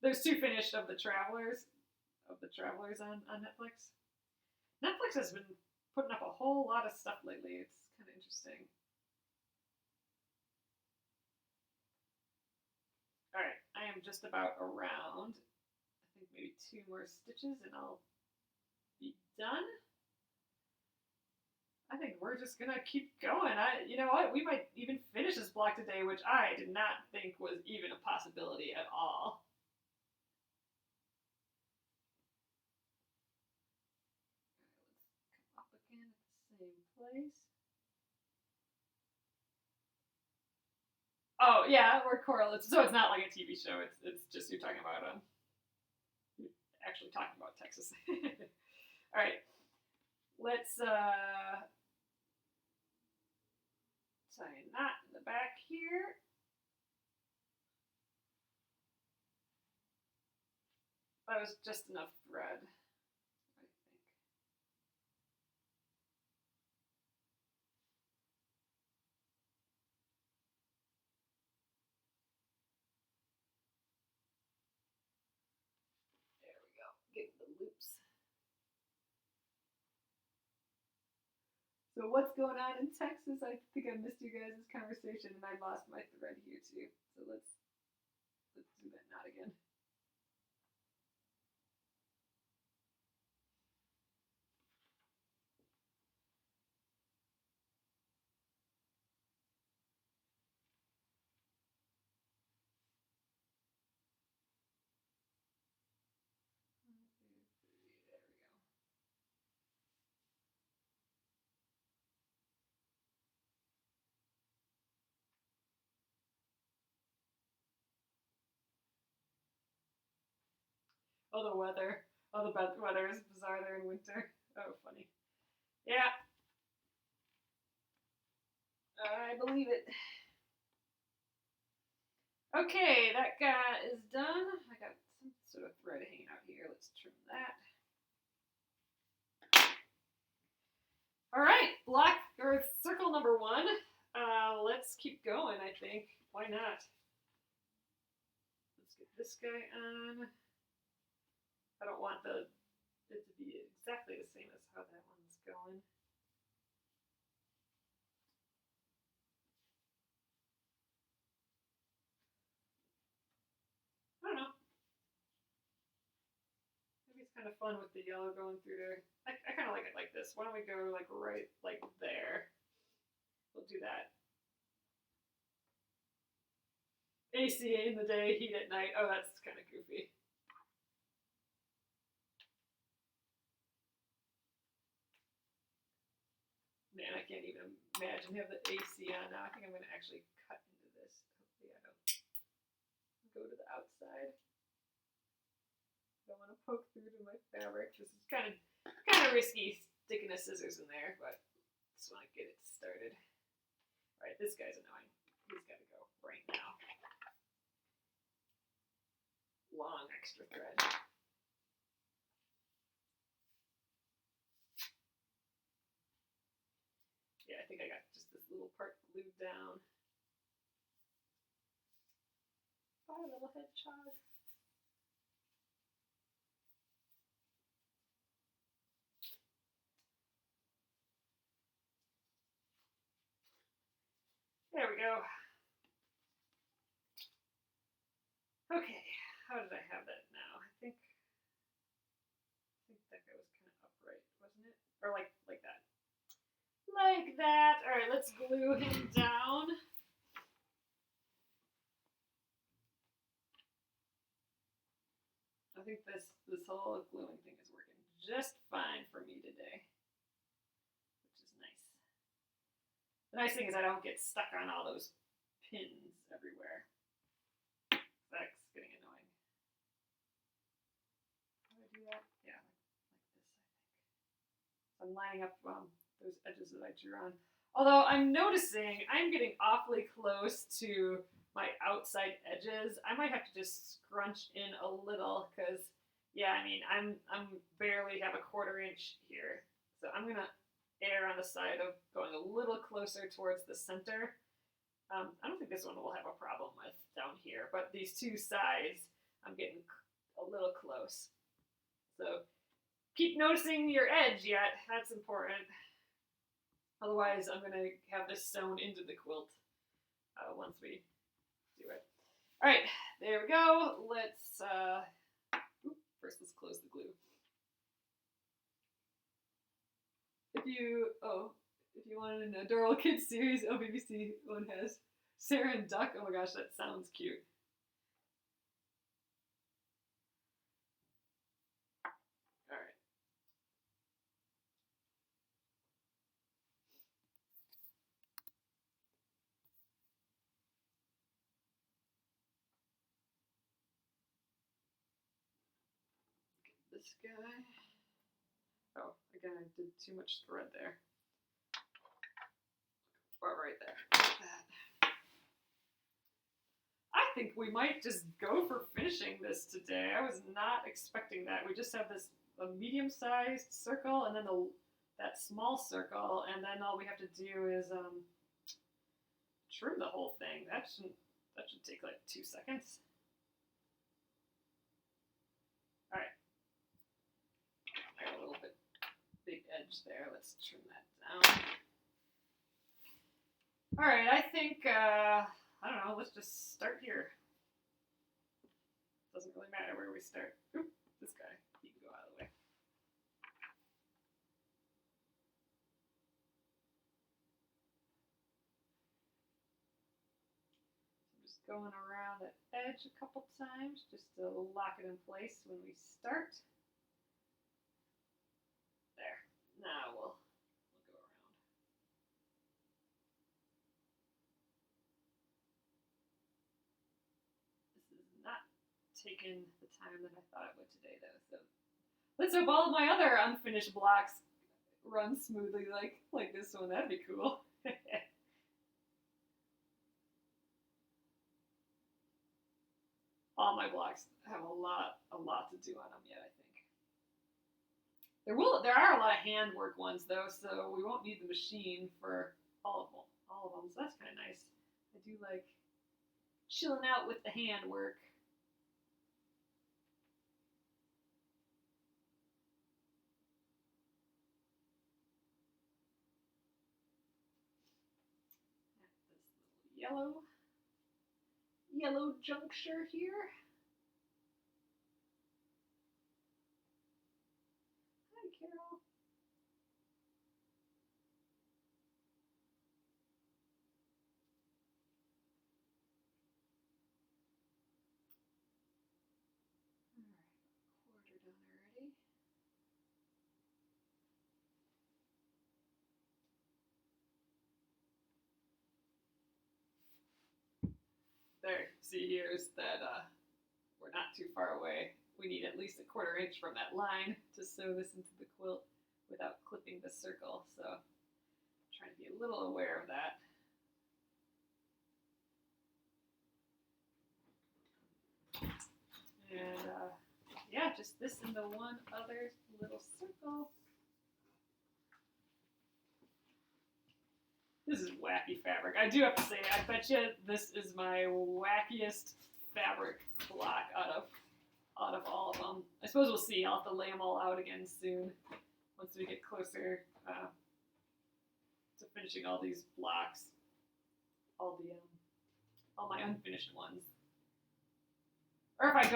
There's 2 finished of the Travelers on Netflix. Netflix has been putting up a whole lot of stuff lately. It's kind of interesting. All right, I am just about around. I think maybe 2 more stitches and I'll be done. I think we're just gonna keep going. You know what? We might even finish this block today, which I did not think was even a possibility at all. Let's come up again at the same place. Oh yeah, we're correlates. So it's not like a TV show. It's just you're talking about you're actually talking about Texas. All right, let's tie a knot in the back here. That was just enough thread, I think. There we go. Get the loops. So what's going on in Texas? I think I missed you guys' conversation, and I lost my thread here too. So let's do that knot again. Oh, the weather. Oh, the weather is bizarre there in winter. Oh, funny. Yeah. I believe it. Okay, that guy is done. I got some sort of thread hanging out here. Let's trim that. All right, block or circle number 1. Let's keep going, I think. Why not? Let's get this guy on. I don't want it to be exactly the same as how that one's going. I don't know. Maybe it's kind of fun with the yellow going through there. I kind of like it like this. Why don't we go right there? We'll do that. AC in the day, heat at night. Oh, that's kind of goofy. Man, I can't even imagine having the AC on now. I think I'm going to actually cut into this. Hopefully I don't go to the outside. Don't want to poke through to my fabric. This is kind of risky sticking the scissors in there, but just want to get it started. All right, this guy's annoying. He's got to go right now. Long extra thread. Yeah, I think I got just this little part glued down. Bye, little hedgehog. There we go. Okay, how did I have that now? I think that guy was kind of upright, wasn't it? Or like that. Like that. All right, let's glue him down. I think this whole gluing thing is working just fine for me today, which is nice. The nice thing is I don't get stuck on all those pins everywhere. That's getting annoying. How do I do that? Yeah, like this, I think. So I'm lining up those edges that I drew on. Although I'm noticing I'm getting awfully close to my outside edges. I might have to just scrunch in a little because, yeah, I mean, I'm barely have a 1/4 inch here. So I'm going to err on the side of going a little closer towards the center. I don't think this one will have a problem with down here, but these two sides, I'm getting a little close. So keep noticing your edge yet. That's important. Otherwise, I'm going to have this sewn into the quilt once we do it. All right, there we go. Let's, first let's close the glue. If you wanted an Adorable Kids series, BBC one has Sarah and Duck. Oh my gosh, that sounds cute. All right. This guy. Oh, again, I did too much thread there. Or right there. Like that. I think we might just go for finishing this today. I was not expecting that. We just have this a medium-sized circle and then that small circle, and then all we have to do is trim the whole thing. That should take like 2 seconds. All right. I got a little bit big edge there. Let's trim that down. All right, I think, I don't know, let's just start here. Doesn't really matter where we start. Oop, this guy, he can go out of the way. So I'm just going around that edge a couple times just to lock it in place when we start. There, now we'll go around. This is not taking the time that I thought it would today though, so let's hope all of my other unfinished blocks run smoothly like this one. That'd be cool. All my blocks have a lot to do on them yet, I think. There are a lot of handwork ones though, so we won't need the machine for all of them. So that's kind of nice. I do like chilling out with the handwork. This little yellow juncture here. Hi, Carol. there, see here's that we're not too far away. We need at least a 1/4 inch from that line to sew this into the quilt without clipping the circle. So I'm trying to be a little aware of that. And yeah, just this and the one other little circle. This is wacky fabric. I do have to say, I bet you this is my wackiest fabric block out of all of them. I suppose we'll see. I'll have to lay them all out again soon once we get closer to finishing all these blocks, all my unfinished ones. Or if I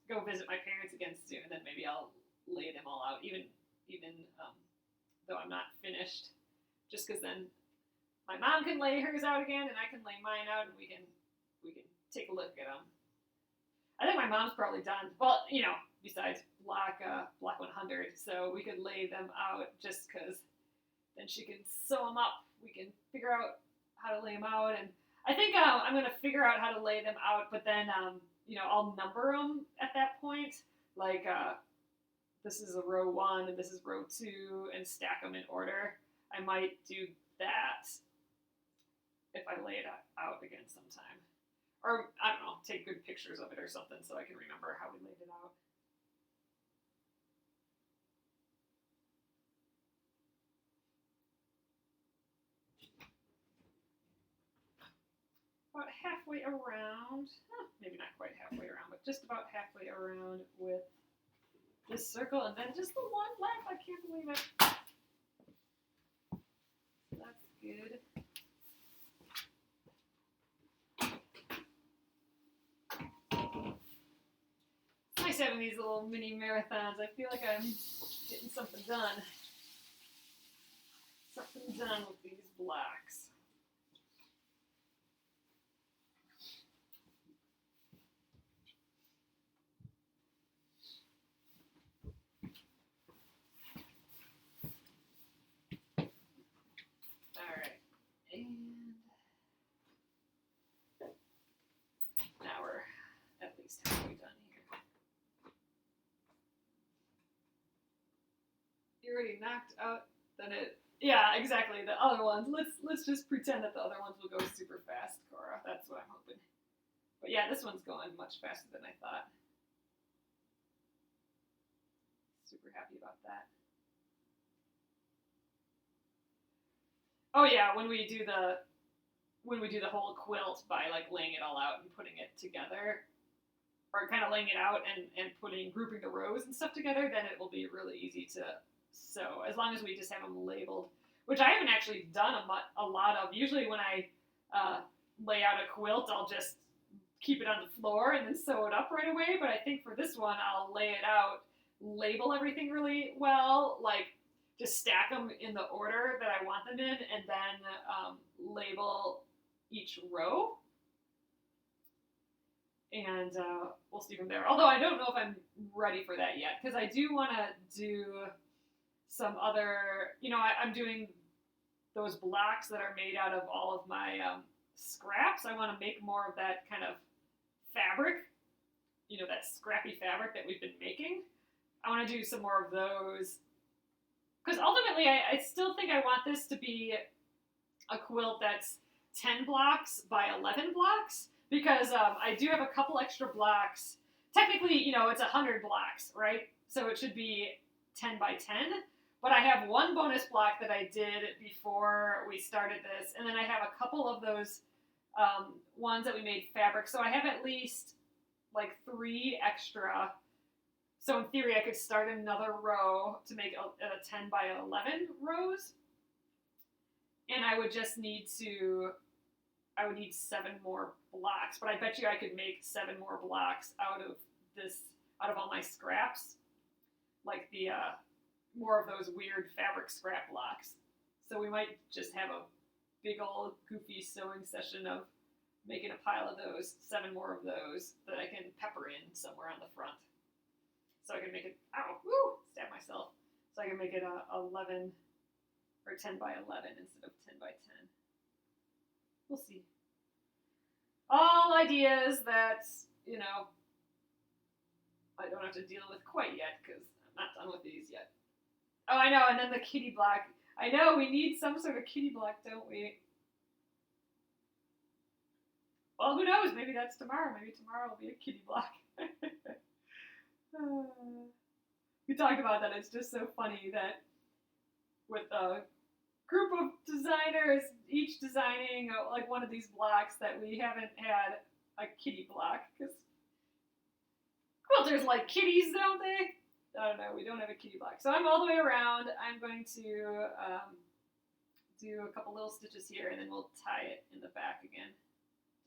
go visit my parents again soon, then maybe I'll lay them all out, even though I'm not finished. Just because then my mom can lay hers out again, and I can lay mine out, and we can take a look at them. I think my mom's probably done. Well, you know, besides block 100, so we could lay them out just because then she can sew them up. We can figure out how to lay them out, and I think I'm gonna figure out how to lay them out, but then you know, I'll number them at that point, like this is a row 1 and this is row 2, and stack them in order. I might do that if I lay it out again sometime. Or, I don't know, take good pictures of it or something so I can remember how we laid it out. About halfway around, maybe not quite halfway around, but just about halfway around with this circle, and then just the one left. I can't believe it. That's good. It's nice having these little mini marathons. I feel like I'm getting something done. Something done with these blocks. Already knocked out, then it, yeah, exactly, the other ones, let's just pretend that the other ones will go super fast, Cora. That's what I'm hoping. But yeah, this one's going much faster than I thought. Super happy about that. Oh yeah, when we do the whole quilt by like laying it all out and putting it together, or kind of laying it out and grouping the rows and stuff together, then it will be really easy to sew, as long as we just have them labeled, which I haven't actually done a lot of. Usually when I lay out a quilt, I'll just keep it on the floor and then sew it up right away, but I think for this one, I'll lay it out, label everything really well, like just stack them in the order that I want them in, and then label each row. And we'll see from there. Although I don't know if I'm ready for that yet, because I do want to do some other, you know, I'm doing those blocks that are made out of all of my scraps. I want to make more of that kind of fabric, you know, that scrappy fabric that we've been making. I want to do some more of those, because ultimately I still think I want this to be a quilt that's 10 blocks by 11 blocks, because I do have a couple extra blocks. Technically, you know, it's 100 blocks, right? So it should be 10 by 10. But I have one bonus block that I did before we started this, and then I have a couple of those ones that we made fabric. So I have at least like 3 extra. So in theory, I could start another row to make a 10 by 11 rows. And I would just need 7 more blocks. But I bet you I could make 7 more blocks out of all my scraps. Like the more of those weird fabric scrap blocks. So we might just have a big old goofy sewing session of making a pile of those, 7 more of those that I can pepper in somewhere on the front. So I can make it, stab myself. So I can make it 11 or 10 by 11 instead of 10 by 10. We'll see. All ideas that, you know, I don't have to deal with quite yet because I'm not done with these yet. Oh, I know, and then the kitty black. I know, we need some sort of kitty black, don't we? Well, who knows? Maybe that's tomorrow. Maybe tomorrow will be a kitty black. We talked about that. It's just so funny that with a group of designers, each designing like one of these blocks, that we haven't had a kitty block, because quilters like kitties, don't they? I don't know, we don't have a kitty block. So I'm all the way around. I'm going to do a couple little stitches here, and then we'll tie it in the back again.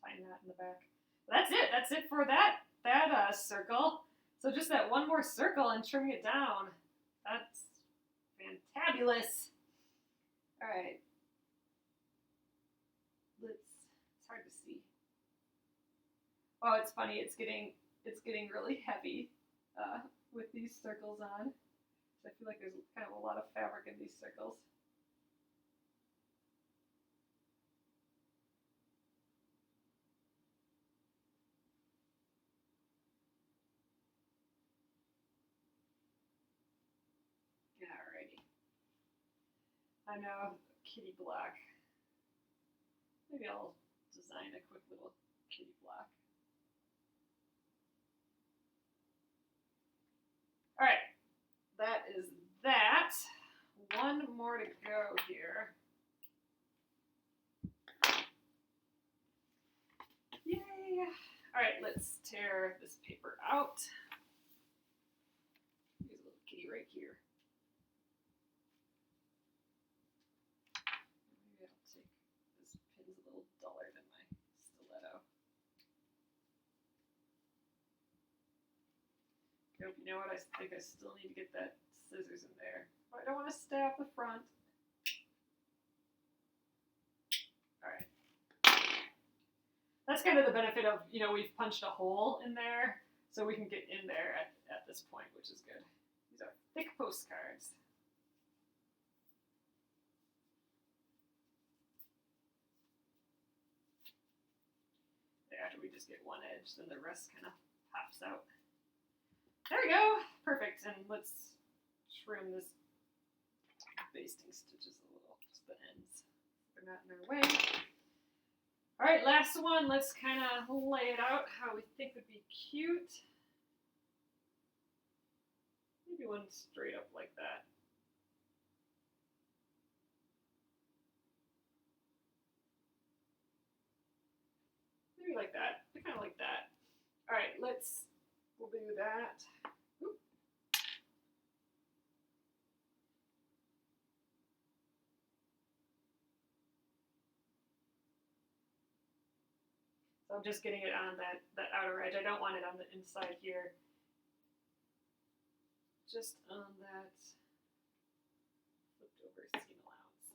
Tying that in the back. That's it. That's it for that circle. So just that one more circle and trimming it down. That's fantabulous. All right. It's hard to see. Oh, it's funny. It's getting really heavy with these circles on. I feel like there's kind of a lot of fabric in these circles. Alrighty. I know, kitty block. Maybe I'll design a quick little kitty block. All right, that is that. One more to go here. Yay! All right, let's tear this paper out. Here's a little kitty right here. Maybe I'll take this pin's a little duller than my stiletto. Nope, you know what? I think I still need to get that scissors in there. Oh, I don't want to stab the front. All right. That's kind of the benefit of, you know, we've punched a hole in there, so we can get in there at this point, which is good. These are thick postcards. After we just get one edge, then the rest kind of pops out. There we go. Perfect. And let's trim this basting stitches a little, just the ends. They're not in our way. All right, last one. Let's kind of lay it out how we think would be cute. Maybe one straight up like that. Maybe like that. Kind of like that. All right, we'll do that. Oop. So I'm just getting it on that outer edge. I don't want it on the inside here. Just on that flipped over seam allowance.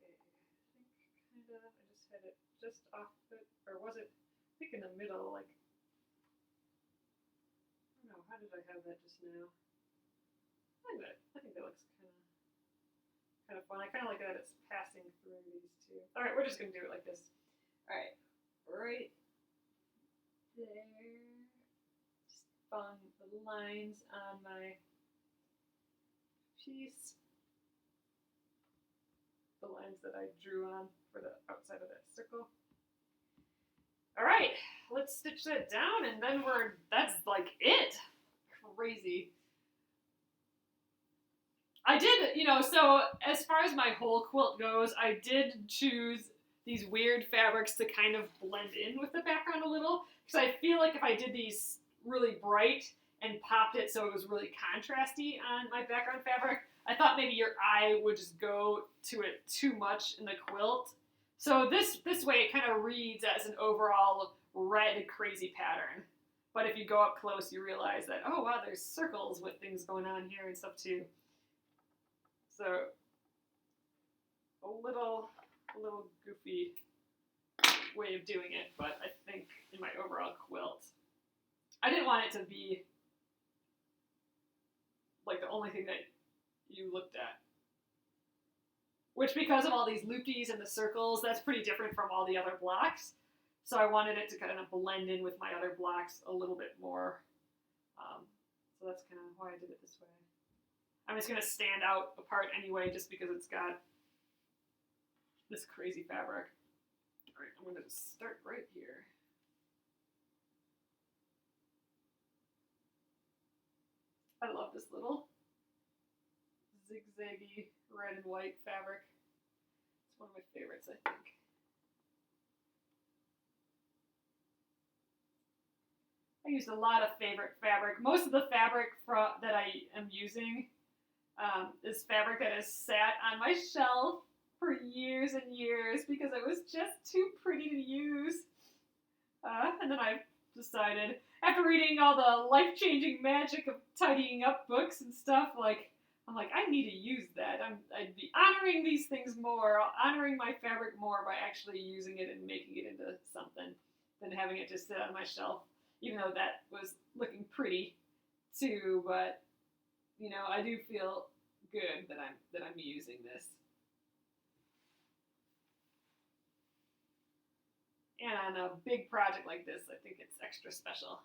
Okay, I think I just had it just off it, or was it, I think in the middle, like, I don't know, how did I have that just now? I think that looks kind of fun. I kind of like that it's passing through these two. All right, we're just gonna do it like this. All right, right there. Just following the lines on my piece. The lines that I drew on for the outside of that circle. All right, let's stitch that down, and then that's like it. Crazy. I did, you know, so as far as my whole quilt goes, I did choose these weird fabrics to kind of blend in with the background a little, because I feel like if I did these really bright and popped it so it was really contrasty on my background fabric, I thought maybe your eye would just go to it too much in the quilt. So this way it kind of reads as an overall red crazy pattern. But if you go up close, you realize that, oh wow, there's circles with things going on here and stuff too. So a little goofy way of doing it, but I think in my overall quilt, I didn't want it to be like the only thing that you looked at. which because of all these loopies and the circles, that's pretty different from all the other blocks. So I wanted it to kind of blend in with my other blocks a little bit more. So that's kind of why I did it this way. I'm just going to stand out apart anyway, just because it's got this crazy fabric. All right, I'm going to start right here. I love this little zigzaggy red and white fabric. It's one of my favorites, I think. I used a lot of favorite fabric. Most of the fabric that I am using is fabric that has sat on my shelf for years and years because it was just too pretty to use. And then I decided, after reading all the life-changing magic of tidying up books and stuff, I'm like, I need to use that. I'd be honoring these things more, honoring my fabric more by actually using it and making it into something than having it just sit on my shelf. Even though that was looking pretty too, but you know, I do feel good that I'm using this. And on a big project like this, I think it's extra special.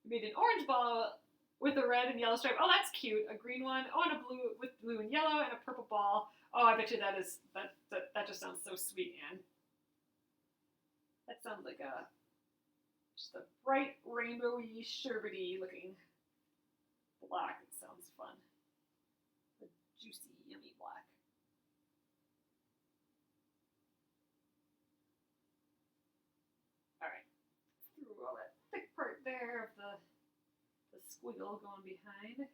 I made an orange ball with a red and yellow stripe. Oh, that's cute. A green one. Oh, and a blue with blue and yellow, and a purple ball. Oh, I bet you that just sounds so sweet, Anne. That sounds like just a bright, rainbowy, sherbety looking block. It sounds fun. A juicy, yummy block. All right. Through all that thick part there of the squiggle going behind.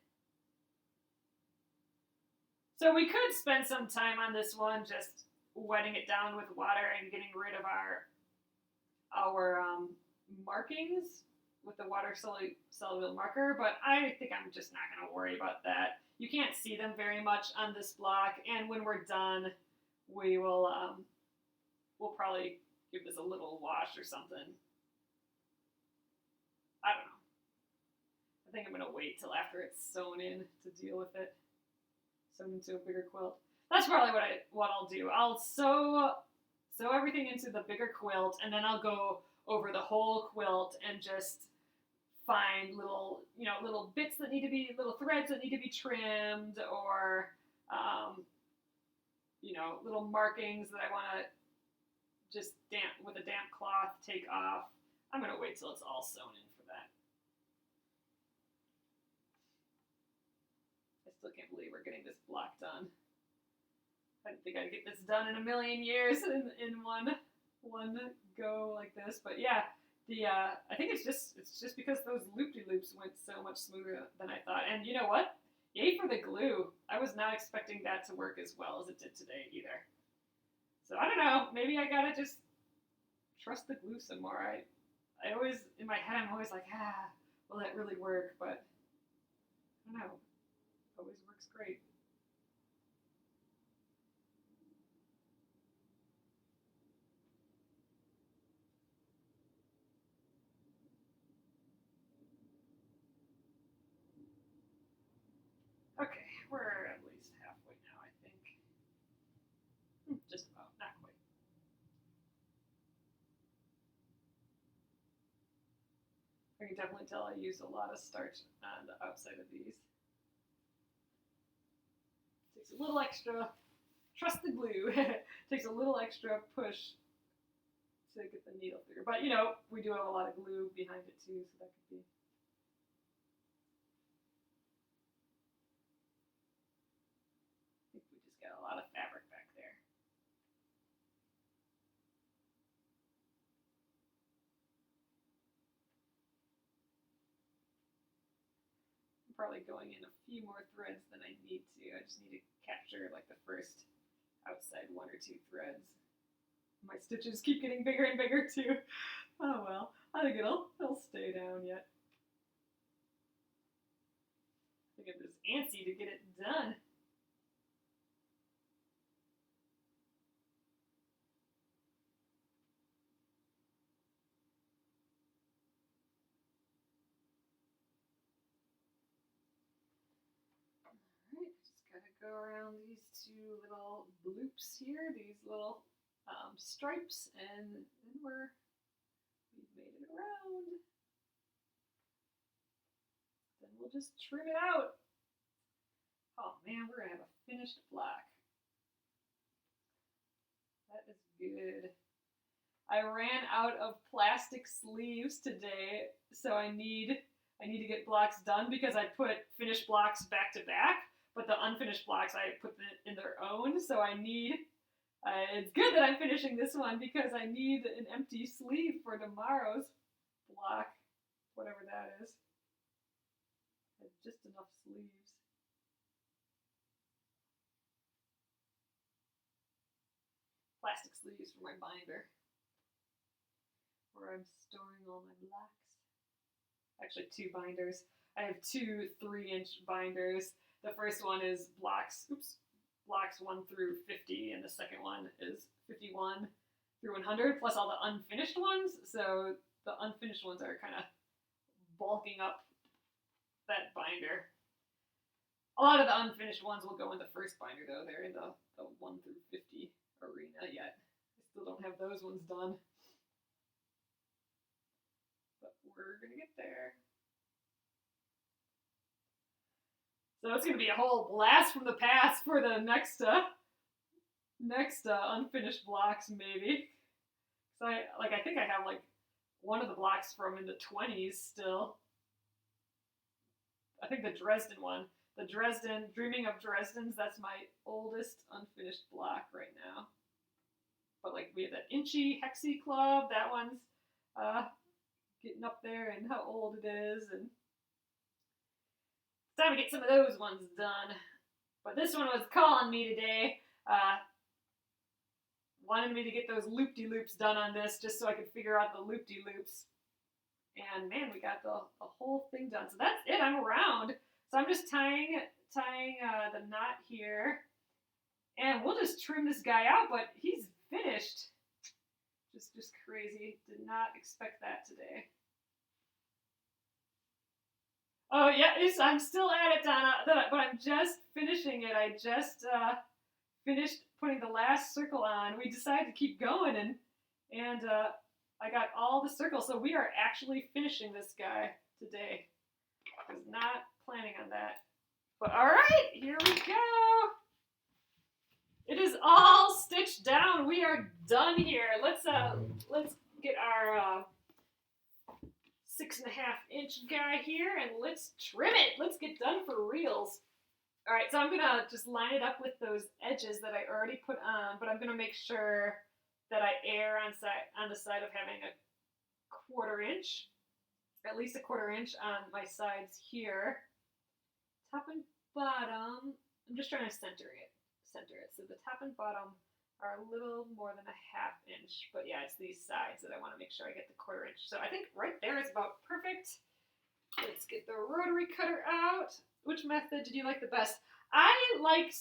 So we could spend some time on this one just wetting it down with water and getting rid of our markings with the water soluble marker, but I think I'm just not going to worry about that. You can't see them very much on this block, and when we're done, we will we'll probably give this a little wash or something. I don't know. I think I'm going to wait till after it's sewn in to deal with it. Sewn into a bigger quilt. That's probably what I'll do. I'll sew everything into the bigger quilt, and then I'll go over the whole quilt and just find little bits that need to be, little threads that need to be trimmed, or little markings that I want to just with a damp cloth take off. I'm going to wait till it's all sewn in for that. I still can't believe we're getting this block done. I didn't think I'd get this done in a million years in one go like this, but yeah, I think it's just because those loop-de-loops went so much smoother than I thought. And you know what? Yay for the glue. I was not expecting that to work as well as it did today either. So I don't know. Maybe I gotta just trust the glue some more. I always, in my head, I'm always like, will that really work? But I don't know. It always works great. Okay, we're at least halfway now, I think. Just about, not quite. I can definitely tell I use a lot of starch on the outside of these. Takes a little extra, trust the glue, takes a little extra push to get the needle through. But we do have a lot of glue behind it too, so that could be. I think we just got a lot of fabric back there. I'm probably going in a few more threads than I need to. I just need to capture like the first outside 1 or 2 threads. My stitches keep getting bigger and bigger too. Oh well, I think it'll stay down yet. I think I'm just antsy to get it done. Alright, just gotta go around these two little loops here, these little stripes, and then we've made it around. Then we'll just trim it out. Oh man, we're gonna have a finished block. That is good. I ran out of plastic sleeves today, so I need to get blocks done because I put finished blocks back to back, but the unfinished blocks I put in their own, so I need, it's good that I'm finishing this one because I need an empty sleeve for tomorrow's block, whatever that is. I have just enough sleeves. Plastic sleeves for my binder, where I'm storing all my blocks. Actually, two binders. I have two 3-inch binders. The first one is blocks 1 through 50, and the second one is 51 through 100, plus all the unfinished ones. So the unfinished ones are kind of bulking up that binder. A lot of the unfinished ones will go in the first binder, though. They're in the 1 through 50 arena yet. I still don't have those ones done. But we're gonna get there. So it's gonna be a whole blast from the past for the next unfinished blocks, maybe. So I think I have like one of the blocks from in the 20s still. I think the Dresden one. The Dresden, Dreaming of Dresden's, that's my oldest unfinished block right now. But like we have that Inchy Hexy Club, that one's getting up there and how old it is, and it's time to get some of those ones done. But this one was calling me today, wanted me to get those loop-de-loops done on this just so I could figure out the loop-de-loops. And man, we got the whole thing done. So that's it, I'm around. So I'm just tying the knot here, and we'll just trim this guy out, but he's finished. Just crazy. Did not expect that today. Oh yeah, I'm still at it, Donna, but I'm just finishing it. I just finished putting the last circle on. We decided to keep going, and I got all the circles, so we are actually finishing this guy today. I was not planning on that. But all right, here we go. It is all stitched down. We are done here. Let's get our 6.5-inch guy here, and let's trim it. Let's get done for reals. All right, so I'm gonna just line it up with those edges that I already put on, but I'm gonna make sure that I err on the side of having a 1/4 inch, at least a 1/4 inch on my sides here. Top and bottom, I'm just trying to center it. So the top and bottom are a little more than a 1/2 inch, but yeah, it's these sides that I want to make sure I get the 1/4 inch. So I think right there is about perfect. Let's get the rotary cutter out. Which method did you like the best? I like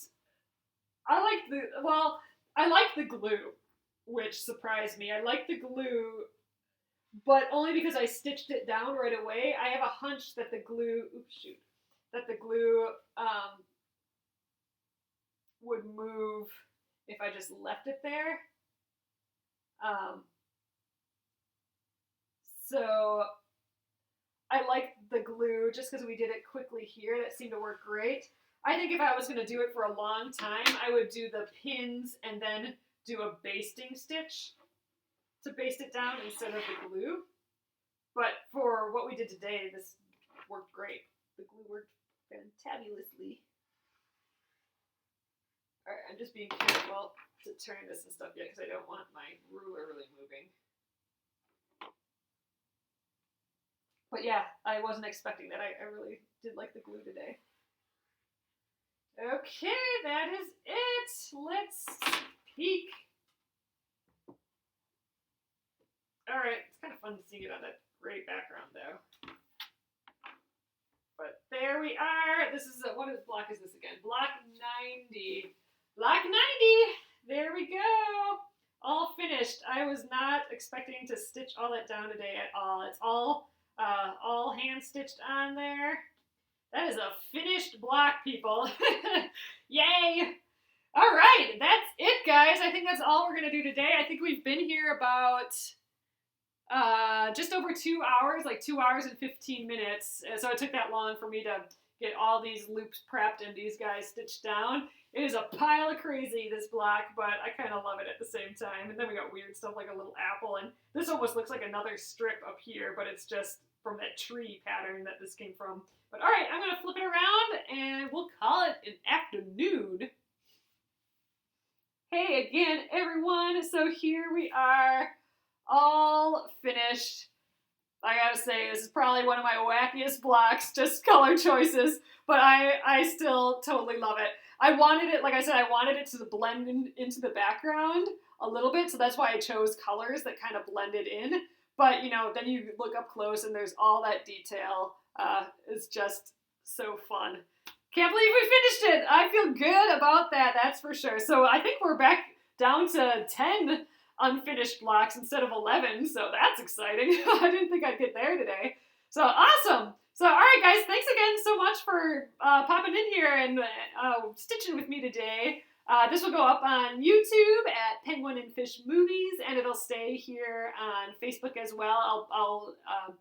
the glue, which surprised me. I like the glue, but only because I stitched it down right away. I have a hunch that the glue, would move if I just left it there. So I like the glue just because we did it quickly here. That seemed to work great. I think if I was going to do it for a long time, I would do the pins and then do a basting stitch to baste it down instead of the glue. But for what we did today, this worked great. The glue worked fantabulously. All right, I'm just being careful to turn this and stuff yet because I don't want my ruler really moving. But yeah, I wasn't expecting that. I really did like the glue today. Okay, that is it. Let's peek. All right, it's kind of fun to see it on that gray background though. But there we are. This is, what block is this again? Block 90. Block 90! There we go. All finished. I was not expecting to stitch all that down today at all. It's all hand stitched on there. That is a finished block, people. Yay! All right, that's it, guys. I think that's all we're going to do today. I think we've been here about just over 2 hours, like 2 hours and 15 minutes. So it took that long for me to get all these loops prepped and these guys stitched down. It is a pile of crazy, this block, but I kind of love it at the same time. And then we got weird stuff like a little apple, and this almost looks like another strip up here, but it's just from that tree pattern that this came from. But all right, I'm going to flip it around, and we'll call it an afternoon. Hey again, everyone. So here we are, all finished. I gotta say, this is probably one of my wackiest blocks, just color choices, but I still totally love it. I wanted it, like I said, I wanted it to blend into the background a little bit, so that's why I chose colors that kind of blended in. But, you know, then you look up close and there's all that detail. It's just so fun. Can't believe we finished it. I feel good about that, that's for sure. So I think we're back down to 10 unfinished blocks instead of 11, so that's exciting. I didn't think I'd get there today. So awesome. So all right, guys, thanks again so much for popping in here and stitching with me today. This will go up on YouTube at Penguin and Fish Movies, and it'll stay here on Facebook as well. I'll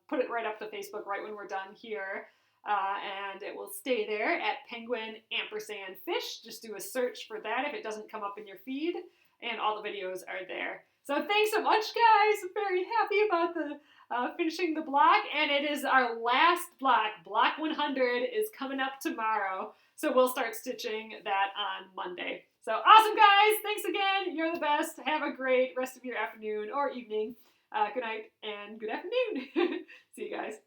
put it right up to Facebook right when we're done here. And it will stay there at Penguin_Fish. Just do a search for that if it doesn't come up in your feed, and all the videos are there. So thanks so much, guys. I'm very happy about the finishing the block, and it is our last block. Block 100 is coming up tomorrow, so we'll start stitching that on Monday. So awesome, guys. Thanks again. You're the best. Have a great rest of your afternoon or evening. Good night and good afternoon. See you guys.